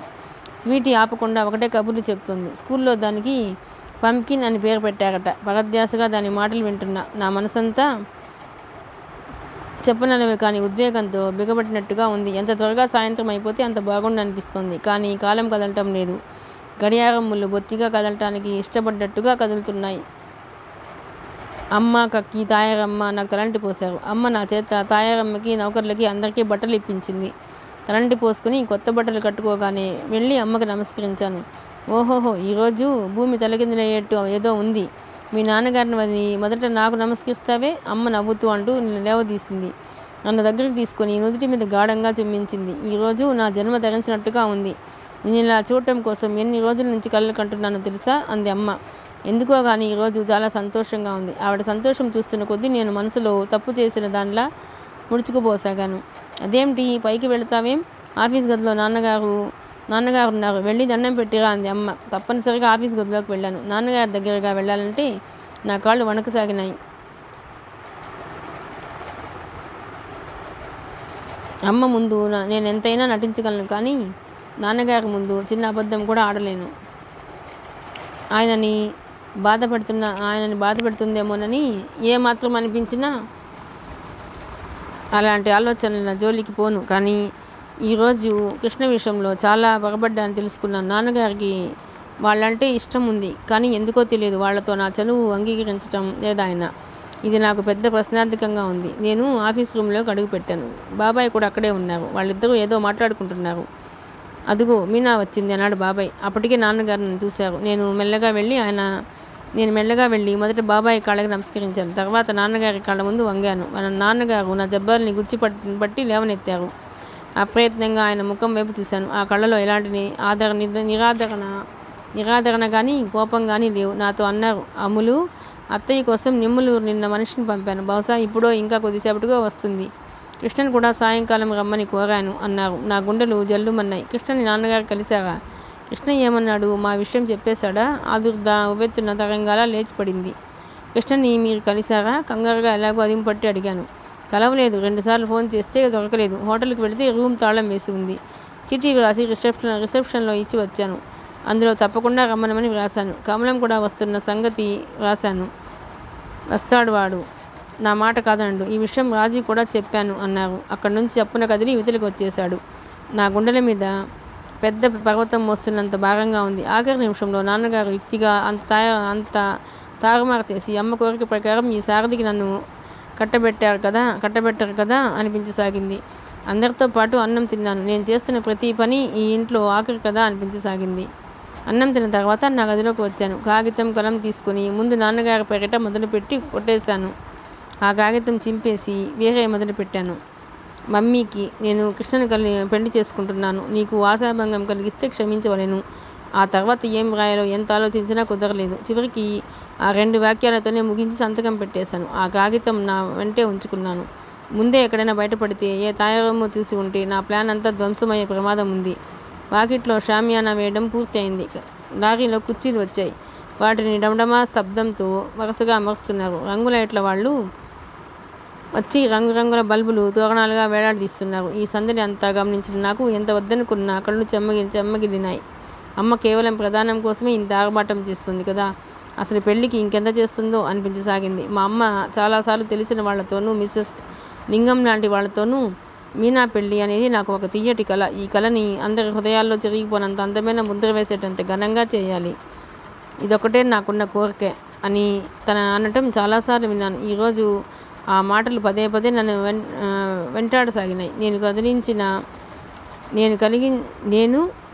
స్వీటీ ఆపకుండా ఒకటే కబుర్లు చెప్తుంది. స్కూల్లో దానికి పంకిన్ అని పేరు పెట్టారట. పరధ్యాసగా దాని మాటలు వింటున్నా. నా మనసంతా చెప్పనలవే కానీ ఉద్వేగంతో బిగబట్టినట్టుగా ఉంది. ఎంత త్వరగా సాయంత్రం అయిపోతే అంత బాగుండి అనిపిస్తోంది. కానీ కాలం కదలటం లేదు. గడియారం ముళ్ళు బొత్తిగా కదలటానికి ఇష్టపడ్డట్టుగా కదులుతున్నాయి. అమ్మ, కక్కి, తాయారమ్మ నాకు తలంటి పోశారు. అమ్మ నా చేత తాయారమ్మకి, నౌకర్లకి అందరికీ బట్టలు ఇప్పించింది. తలంటి పోసుకుని కొత్త బట్టలు కట్టుకోగానే వెళ్ళి అమ్మకి నమస్కరించాను. ఓహోహో, ఈరోజు భూమి తలకిందులయ్యేట్టు ఏదో ఉంది. మీ నాన్నగారిని మొదట నాకు నమస్కరిస్తావే? అమ్మ నవ్వుతూ అంటూ లేవదీసింది. నన్ను దగ్గరికి తీసుకొని నుదుటి మీద గాఢంగా చుమ్మించింది. ఈరోజు నా జన్మ తరించినట్టుగా ఉంది. నేను ఇలా చూడటం కోసం ఎన్ని రోజుల నుంచి కళ్ళు కంటున్నానో తెలుసా అంది అమ్మ. ఎందుకో కానీ ఈరోజు చాలా సంతోషంగా ఉంది. ఆవిడ సంతోషం చూస్తున్న కొద్దీ నేను మనసులో తప్పు చేసిన దానిలా ముడుచుకుపోసాగాను. అదేమిటి, పైకి వెళతావేం? ఆఫీస్ గదిలో నాన్నగారు ఉన్నారు, వెళ్ళి దండం పెట్టిరా అంది అమ్మ. తప్పనిసరిగా ఆఫీస్ గదిలోకి వెళ్ళాను. నాన్నగారి దగ్గరగా వెళ్ళాలంటే నా కాళ్ళు వణకసాగినాయి. అమ్మ ముందు నేను ఎంతైనా నటించగలను, కానీ నాన్నగారి ముందు చిన్న అబద్ధం కూడా ఆడలేను. ఆయనని బాధపెడుతుందేమోనని ఏమాత్రం అనిపించినా అలాంటి ఆలోచనల జోలికి పోను. కానీ ఈరోజు కృష్ణ విషయంలో చాలా పగబడ్డాను తెలుసుకున్నాను. నాన్నగారికి వాళ్ళంటే ఇష్టం ఉంది, కానీ ఎందుకో తెలియదు వాళ్ళతో నా చనువు అంగీకరించడం లేదా ఆయన. ఇది నాకు పెద్ద ప్రశ్నార్థకంగా ఉంది. నేను ఆఫీస్ రూమ్లోకి అడుగు పెట్టాను. బాబాయ్ కూడా అక్కడే ఉన్నారు. వాళ్ళిద్దరూ ఏదో మాట్లాడుకుంటున్నారు. అదుగో మీనా వచ్చింది అన్నాడు బాబాయ్. అప్పటికే నాన్నగారిని చూశారు. నేను మెల్లగా వెళ్ళి మొదట బాబాయ్ కాళ్ళకి నమస్కరించాను. తర్వాత నాన్నగారి కాళ్ళ ముందు వంగాను. నాన్నగారు నా జబ్బాల్ని పట్టి లేవనెత్తారు. అప్రయత్నంగా ఆయన ముఖం వైపు చూశాను. ఆ కళ్ళలో ఎలాంటి నిరాదరణ కానీ కోపం కానీ లేవు. నాతో అన్నారు, అమ్ములు, అత్తయ్య కోసం నిమ్మలూరు నిన్న మనిషిని పంపాను. బహుశా ఇప్పుడో ఇంకా కొద్దిసేపటిగా వస్తుంది. కృష్ణని కూడా సాయంకాలం రమ్మని కోరాను అన్నారు. నా గుండెలు జల్లుమన్నాయి. కృష్ణని నాన్నగారు కలిశారా? కృష్ణ ఏమన్నాడు? మా విషయం చెప్పేశాడా? ఆదుర్ద ఉవ్వెత్తున తరంగాలా లేచిపడింది. కృష్ణని మీరు కలిశారా? కంగారుగా ఎలాగో అదింపట్టి అడిగాను. కలవలేదు. 2 సార్లు ఫోన్ చేస్తే దొరకలేదు. హోటల్కి వెళితే రూమ్ తాళం వేసి ఉంది. చీటీ రాసి రిసెప్షన్లో ఇచ్చి వచ్చాను. అందులో తప్పకుండా రమ్మనమని వ్రాశాను. కమలం కూడా వస్తున్న సంగతి వ్రాశాను. వస్తాడు వాడు, నా మాట కాదనడు. ఈ విషయం రాజీ కూడా చెప్పాను అన్నారు. అక్కడి నుంచి చప్పున కదిలి యువతలకు వచ్చేశాడు. నా గుండెల మీద పెద్ద పర్వతం మోస్తున్నంత భారంగా ఉంది. ఆఖరి నిమిషంలో నాన్నగారు యుక్తిగా అంత తారుమారు చేసి అమ్మ కోరిక ప్రకారం ఈ సారథికి నన్ను కట్టబెట్టారు కదా అనిపించసాగింది. అందరితో పాటు అన్నం తిన్నాను. నేను చేస్తున్న ప్రతి పని ఈ ఇంట్లో ఆఖరి కదా అనిపించసాగింది. అన్నం తిన్న తర్వాత నా గదిలోకి వచ్చాను. కాగితం కలం తీసుకుని ముందు నాన్నగారి పేరిట మొదలుపెట్టి కొట్టేశాను. ఆ కాగితం చింపేసి వేరే మొదలుపెట్టాను. మమ్మీకి, నేను కృష్ణను పెళ్లి చేసుకుంటున్నాను. నీకు ఆశాభంగం కలిగిస్తే క్షమించవలేను. ఆ తర్వాత ఏం రాయాలో ఎంత ఆలోచించినా కుదరలేదు. చివరికి ఆ 2 వాక్యాలతోనే ముగించి సంతకం పెట్టేశాను. ఆ కాగితం నా వెంటే ఉంచుకున్నాను. ముందే ఎక్కడైనా బయటపడితే ఏ తాయారమ్మో చూసి ఉంటే నా ప్లాన్ అంతా ధ్వంసమయ్యే ప్రమాదం ఉంది. వాకిట్లో షామియానా వేయడం పూర్తి అయింది. లారీలో కుర్చీలు వచ్చాయి. వాటిని డమడమా శబ్దంతో వరుసగా అమరుస్తున్నారు. రంగులైట్ల వాళ్ళు వచ్చి రంగురంగుల బల్బులు తోరణాలుగా వేలాడదీస్తున్నారు. ఈ సందడి అంతా గమనించిన నాకు ఎంత వద్దనుకున్నా కళ్ళు చెమ్మగిలినాయి. అమ్మ కేవలం ప్రధానం కోసమే ఇంత ఆర్భాటం చేస్తుంది కదా, అసలు పెళ్ళికి ఇంకెంత చేస్తుందో అనిపించసాగింది. మా అమ్మ చాలాసార్లు తెలిసిన వాళ్లతోనూ, మిస్సెస్ లింగం లాంటి వాళ్లతోనూ మీనా పెళ్ళి అనేది నాకు ఒక తీయటి కళ. ఈ కళని అందరి హృదయాల్లో చెరిగిపోనంత అందమైన ముద్ర వేసేటంత ఘనంగా చేయాలి. ఇదొకటే నాకున్న కోరికే అని తన అనటం చాలాసార్లు విన్నాను. ఈరోజు ఆ మాటలు పదే పదే నన్ను వెంటాడసాగినాయి. నేను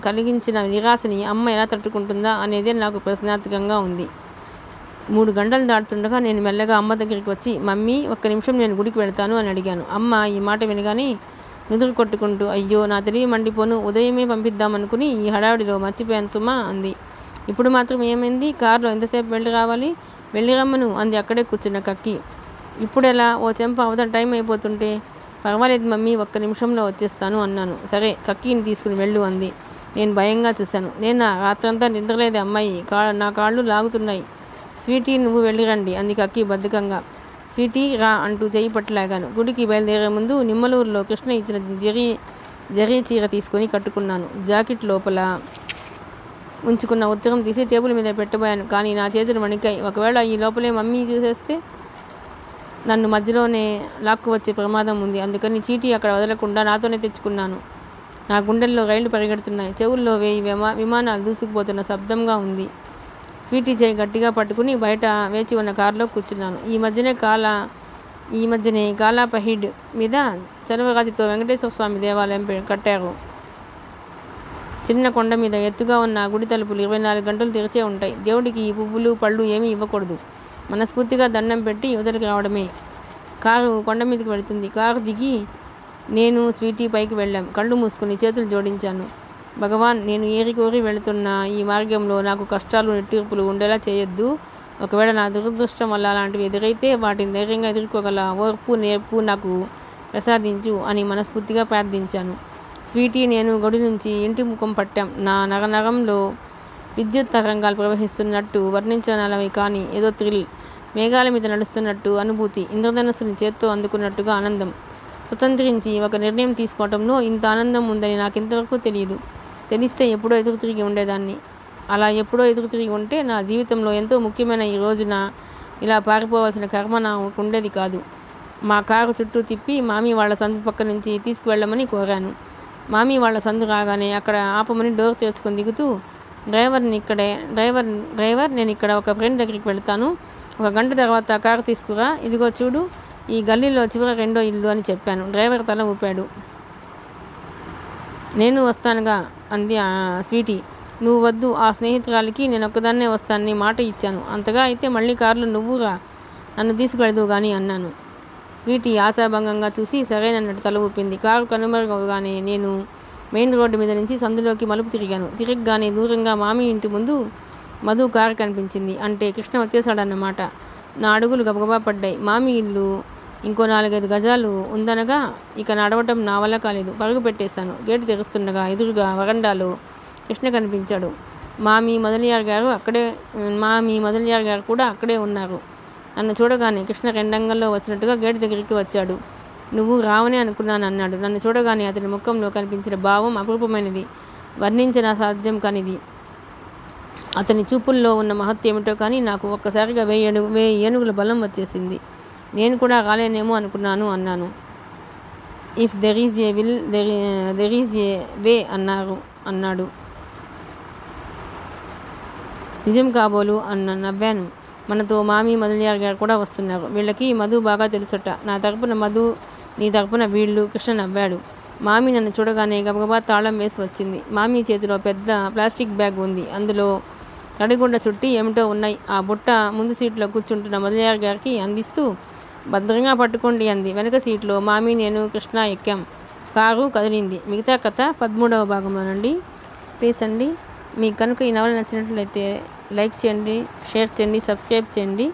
కలిగించిన నిరాశని అమ్మ ఎలా తట్టుకుంటుందా అనేదే నాకు ప్రశ్నార్థకంగా ఉంది. 3 గంటలు దాటుతుండగా నేను మెల్లగా అమ్మ దగ్గరికి వచ్చి, మమ్మీ, ఒక్క నిమిషం నేను గుడికి వెళ్తాను అని అడిగాను. అమ్మ ఈ మాట వినగానే నుదురు కొట్టుకుంటూ, అయ్యో నా తెలివి మండిపోను, ఉదయమే పంపిద్దామనుకుని ఈ హడావిడిలో మర్చిపోయాను సుమా అంది. ఇప్పుడు మాత్రం ఏమైంది? కారులో ఎంతసేపు వెళ్ళి రావాలి? వెళ్ళి రమ్మను అంది అక్కడే కూర్చున్న కక్కి. ఇప్పుడెలా? ఓ చెంప అవతల టైం అయిపోతుంటే. పర్వాలేదు మమ్మీ, ఒక్క నిమిషంలో వచ్చేస్తాను అన్నాను. సరే, కక్కీని తీసుకుని వెళ్ళు అంది. నేను భయంగా చూశాను. నేను రాత్రంతా నిద్రలేదు అమ్మాయి, నా కాళ్ళు లాగుతున్నాయి. స్వీటీ, నువ్వు వెళ్ళిరండి అంది కక్కి బద్ధకంగా. స్వీటీ రా అంటూ చెయ్యి పట్టులాగాను. గుడికి బయలుదేరే ముందు నిమ్మలూరులో కృష్ణ ఇచ్చిన జరీ చీర తీసుకొని కట్టుకున్నాను. జాకెట్ లోపల ఉంచుకున్న ఉత్తరం తీసి టేబుల్ మీద పెట్టబోయాను. కానీ నా చేతులు వణికాయి. ఒకవేళ ఈ లోపలే మమ్మీ చూసేస్తే నన్ను మధ్యలోనే లాక్కు వచ్చే ప్రమాదం ఉంది. అందుకని చీటీ అక్కడ వదలకుండా నాతోనే తెచ్చుకున్నాను. నా గుండెల్లో రైళ్లు పరిగెడుతున్నాయి. చెవుల్లో 1000 విమానాలు దూసుకుపోతున్న శబ్దంగా ఉంది. స్వీటీ చేయి గట్టిగా పట్టుకుని బయట వేచి ఉన్న కారులో కూర్చున్నాను. ఈ మధ్యనే కాలాపహిడ్ మీద చనువరాతితో వెంకటేశ్వర స్వామి దేవాలయం కట్టారు. చిన్న కొండ మీద ఎత్తుగా ఉన్న గుడి తలుపులు 24 గంటలు తెరిచే ఉంటాయి. దేవుడికి ఈ పువ్వులు పళ్ళు ఏమీ ఇవ్వకూడదు. మనస్ఫూర్తిగా దండం పెట్టి యువతలకి రావడమే. కారు కొండ మీదకి వెళుతుంది. కారు దిగి నేను స్వీటీ పైకి వెళ్ళాం. కళ్ళు మూసుకుని చేతులు జోడించాను. భగవాన్, నేను ఏరికోరి వెళుతున్న ఈ మార్గంలో నాకు కష్టాలు, నిట్టూర్పులు ఉండేలా చేయొద్దు. ఒకవేళ నా దురదృష్టం వల్ల అలాంటివి ఎదురైతే వాటిని ధైర్యంగా ఎదుర్కోగల ఓర్పు, నేర్పు నాకు ప్రసాదించు అని మనస్ఫూర్తిగా ప్రార్థించాను. స్వీటీ నేను గుడి నుంచి ఇంటి ముఖం పట్టాం. నా నరంలో విద్యుత్ తరంగాలు ప్రవహిస్తున్నట్టు వర్ణించనలవి కానీ ఏదో థ్రిల్. మేఘాల మీద నడుస్తున్నట్టు అనుభూతి. ఇంద్రధనస్సుని చేత్తో అందుకున్నట్టుగా ఆనందం. స్వతంత్రించి ఒక నిర్ణయం తీసుకోవటంలో ఇంత ఆనందం ఉందని నాకింతవరకు తెలియదు. తెలిస్తే ఎప్పుడో ఎదురు తిరిగి ఉండేదాన్ని. అలా ఎప్పుడో ఎదురు తిరిగి ఉంటే నా జీవితంలో ఎంతో ముఖ్యమైన ఈ రోజున ఇలా పారిపోవాల్సిన కర్మ నాకు ఉండేది కాదు. మా కారు చుట్టూ తిప్పి మామీ వాళ్ళ సందు పక్క నుంచి తీసుకువెళ్ళమని కోరాను. మామీ వాళ్ళ సందు రాగానే అక్కడ ఆపమని డోర్ తెరుచుకొని దిగుతూ, డ్రైవర్ నేను ఇక్కడ ఒక ఫ్రెండ్ దగ్గరికి వెళ్తాను. 1 గంట తర్వాత కారు తీసుకురా. ఇదిగో చూడు, ఈ గల్లీలో చివర 2వ ఇల్లు అని చెప్పాను. డ్రైవర్ తల ఊపాడు. నేను వస్తానుగా అంది స్వీటీ. నువ్వు వద్దు, ఆ స్నేహితురాలికి నేను ఒక్కదాన్నే వస్తానని మాట ఇచ్చాను. అంతగా అయితే మళ్ళీ కారులో నువ్వురా, నన్ను తీసుకెళ్దు కానీ అన్నాను. స్వీటీ ఆశాభంగంగా చూసి సరేనన్నట్టు తల ఊపింది. కారు కనుమరుగవగానే నేను మెయిన్ రోడ్డు మీద నుంచి సందులోకి మలుపు తిరిగాను. తిరగగానే దూరంగా మామీ ఇంటి ముందు మధు కారు కనిపించింది. అంటే కృష్ణ వచ్చేసాడన్నమాట. నా అడుగులు గబగబా పడ్డాయి. మామీ ఇల్లు ఇంకో 4-5 గజాలు ఉందనగా ఇక నడవటం నా వల్ల కాలేదు. పరుగు పెట్టేశాను. గేటు తెరుస్తుండగా ఎదురుగా వరండాలో కృష్ణ కనిపించాడు. మామీ మొదలయ్యారు గారు కూడా అక్కడే ఉన్నారు. నన్ను చూడగానే కృష్ణ రెండంగల్లో వచ్చినట్టుగా గేటు దగ్గరికి వచ్చాడు. నువ్వు రావనే అనుకున్నాను అన్నాడు. నన్ను చూడగానే అతని ముఖంలో కనిపించిన భావం అపరూపమైనది, వర్ణించిన సాధ్యం కానిది. అతని చూపుల్లో ఉన్న మహత్తు ఏమిటో కానీ నాకు ఒక్కసారిగా 1000 ఏనుగుల బలం వచ్చేసింది. నేను కూడా రాలేనేమో అనుకున్నాను అన్నాను. If there is a will there is a way అన్నాడు. నిజం కాబోలు నవ్వాను. మనతో మామీ మొదలయ్యారు గారు కూడా వస్తున్నారు. వీళ్ళకి మధు బాగా తెలుసట. నా తరపున మధు, నీ తరపున వీళ్ళు. కృష్ణ నవ్వాడు. మామీ నన్ను చూడగానే గబగబా తాళం వేసి వచ్చింది. మామీ చేతిలో పెద్ద ప్లాస్టిక్ బ్యాగ్ ఉంది. అందులో తడిగుడ్డ చుట్టి ఏమిటో ఉన్నాయి. ఆ బుట్ట ముందు సీట్లో కూర్చుంటున్న మొదలయ్యారు గారికి అందిస్తూ, భద్రంగా పట్టుకోండి అంది. వెనక సీట్లో మామీ, నేను, కృష్ణ ఎక్కాం. కారు కదిలింది. మిగతా కథ 13వ భాగంలోనండి. ప్లీజ్ అండి, మీకు కనుక ఈ నవల నచ్చినట్లయితే లైక్ చేయండి, షేర్ చేయండి, సబ్స్క్రైబ్ చేయండి.